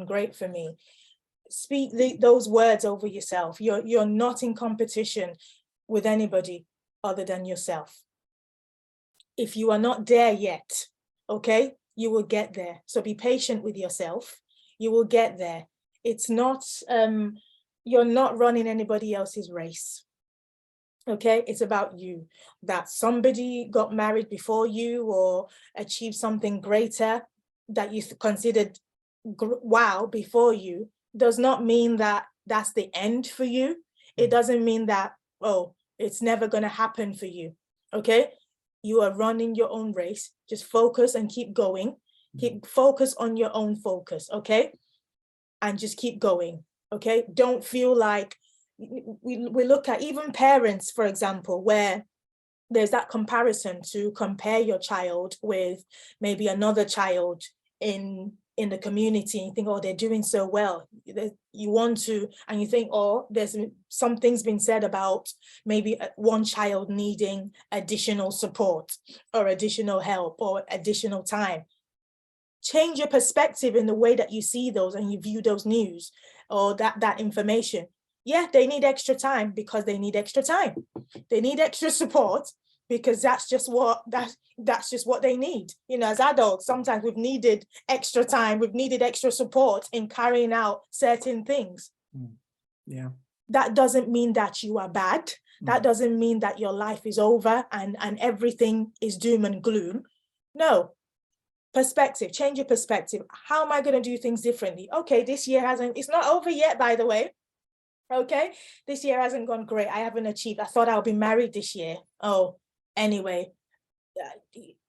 great for me. Speak those words over yourself. You're not in competition with anybody other than yourself. If you are not there yet, okay, you will get there. So be patient with yourself. You will get there. It's not, you're not running anybody else's race. Okay, it's about you. That somebody got married before you or achieved something greater that you considered wow before you does not mean that that's the end for you. It doesn't mean that, oh, it's never going to happen for you. Okay, you are running your own race. Just focus and keep going. Keep focus on your own focus. Okay, and just keep going. Okay, don't feel like we look at even parents, for example, where there's that comparison to compare your child with maybe another child in the community, and you think, oh, they're doing so well. You want to, and you think, oh, there's something's been said about maybe one child needing additional support or additional help or additional time. Change your perspective in the way that you see those and you view those news or that information. Yeah, they need extra time because they need extra time. They need extra support because that's just what they need. You know, as adults, sometimes we've needed extra time, we've needed extra support in carrying out certain things. Yeah. That doesn't mean that you are bad. That doesn't mean that your life is over and everything is doom and gloom. No. Perspective, change your perspective. How am I going to do things differently? Okay, this year it's not over yet, by the way. Okay, this year hasn't gone great. I haven't achieved. I thought I'll be married this year. Oh, anyway,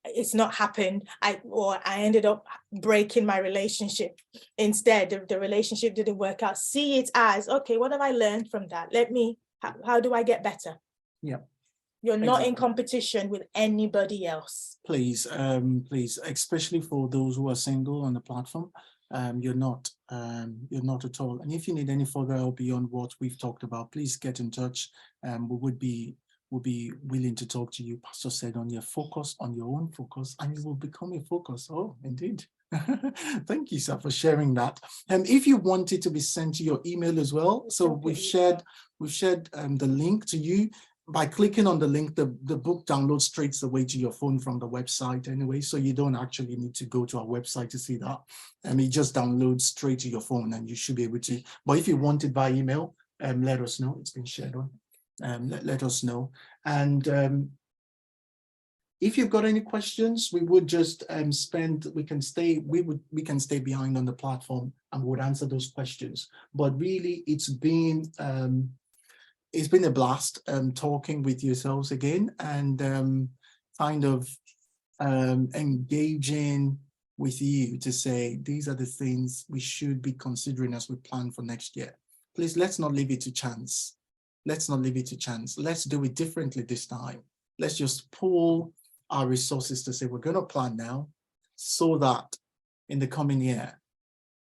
it's not happened. I ended up breaking my relationship. Instead, the relationship didn't work out. See it as, okay, what have I learned from that? How do I get better? Yeah. You're not in competition with anybody else. Please, especially for those who are single on the platform, you're not at all. And if you need any further help beyond what we've talked about, please get in touch. We would be willing to talk to you. Pastor said, on your focus, on your own focus, and you will become a focus. Oh, indeed. Thank you, sir, for sharing that. And if you want it to be sent to your email as well, so we've shared the link to you. By clicking on the link, the book downloads straight away to your phone from the website anyway, so you don't actually need to go to our website to see that. It just downloads straight to your phone and you should be able to. But if you want it by email, let us know. It's been shared on. Let us know. And if you've got any questions, we would just we can stay behind on the platform and we would answer those questions. But really, it's been a blast talking with yourselves again and kind of engaging with you to say, these are the things we should be considering as we plan for next year. Please, let's not leave it to chance. Let's not leave it to chance. Let's do it differently this time. Let's just pull our resources to say, we're going to plan now so that in the coming year,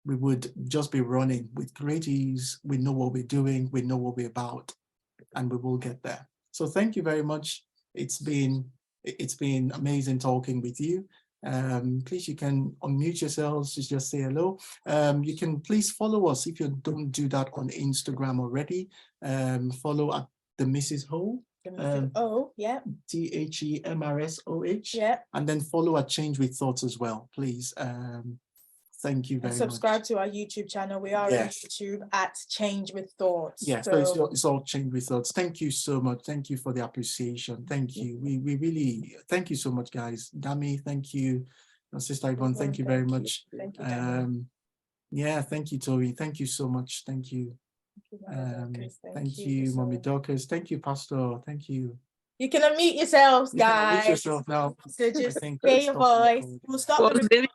we would just be running with great ease. We know what we're doing. We know what we're about. And we will get there. So thank you very much. It's been amazing talking with you. Please, you can unmute yourselves to just say hello. You can please follow us if you don't do that on Instagram already. Follow at the Mrs. Ho. Yeah. THEMRSOH. Yeah. And then follow at Change with Thoughts as well, please. Thank you very much. Subscribe to our YouTube channel. We are on YouTube at Change with Thoughts. Yeah, so it's all Change with Thoughts. Thank you so much. Thank you for the appreciation. Thank you. We really thank you so much, guys. Dami, thank you. Sister Yvonne, thank you very much. Thank you, yeah, thank you, Tori. Thank you so much. Thank you. Thank you, Mommy Dorcas. Thank you, Pastor. Thank you. You can unmute yourselves, guys. Unmute yourself now. So just hear your voice. We'll stop the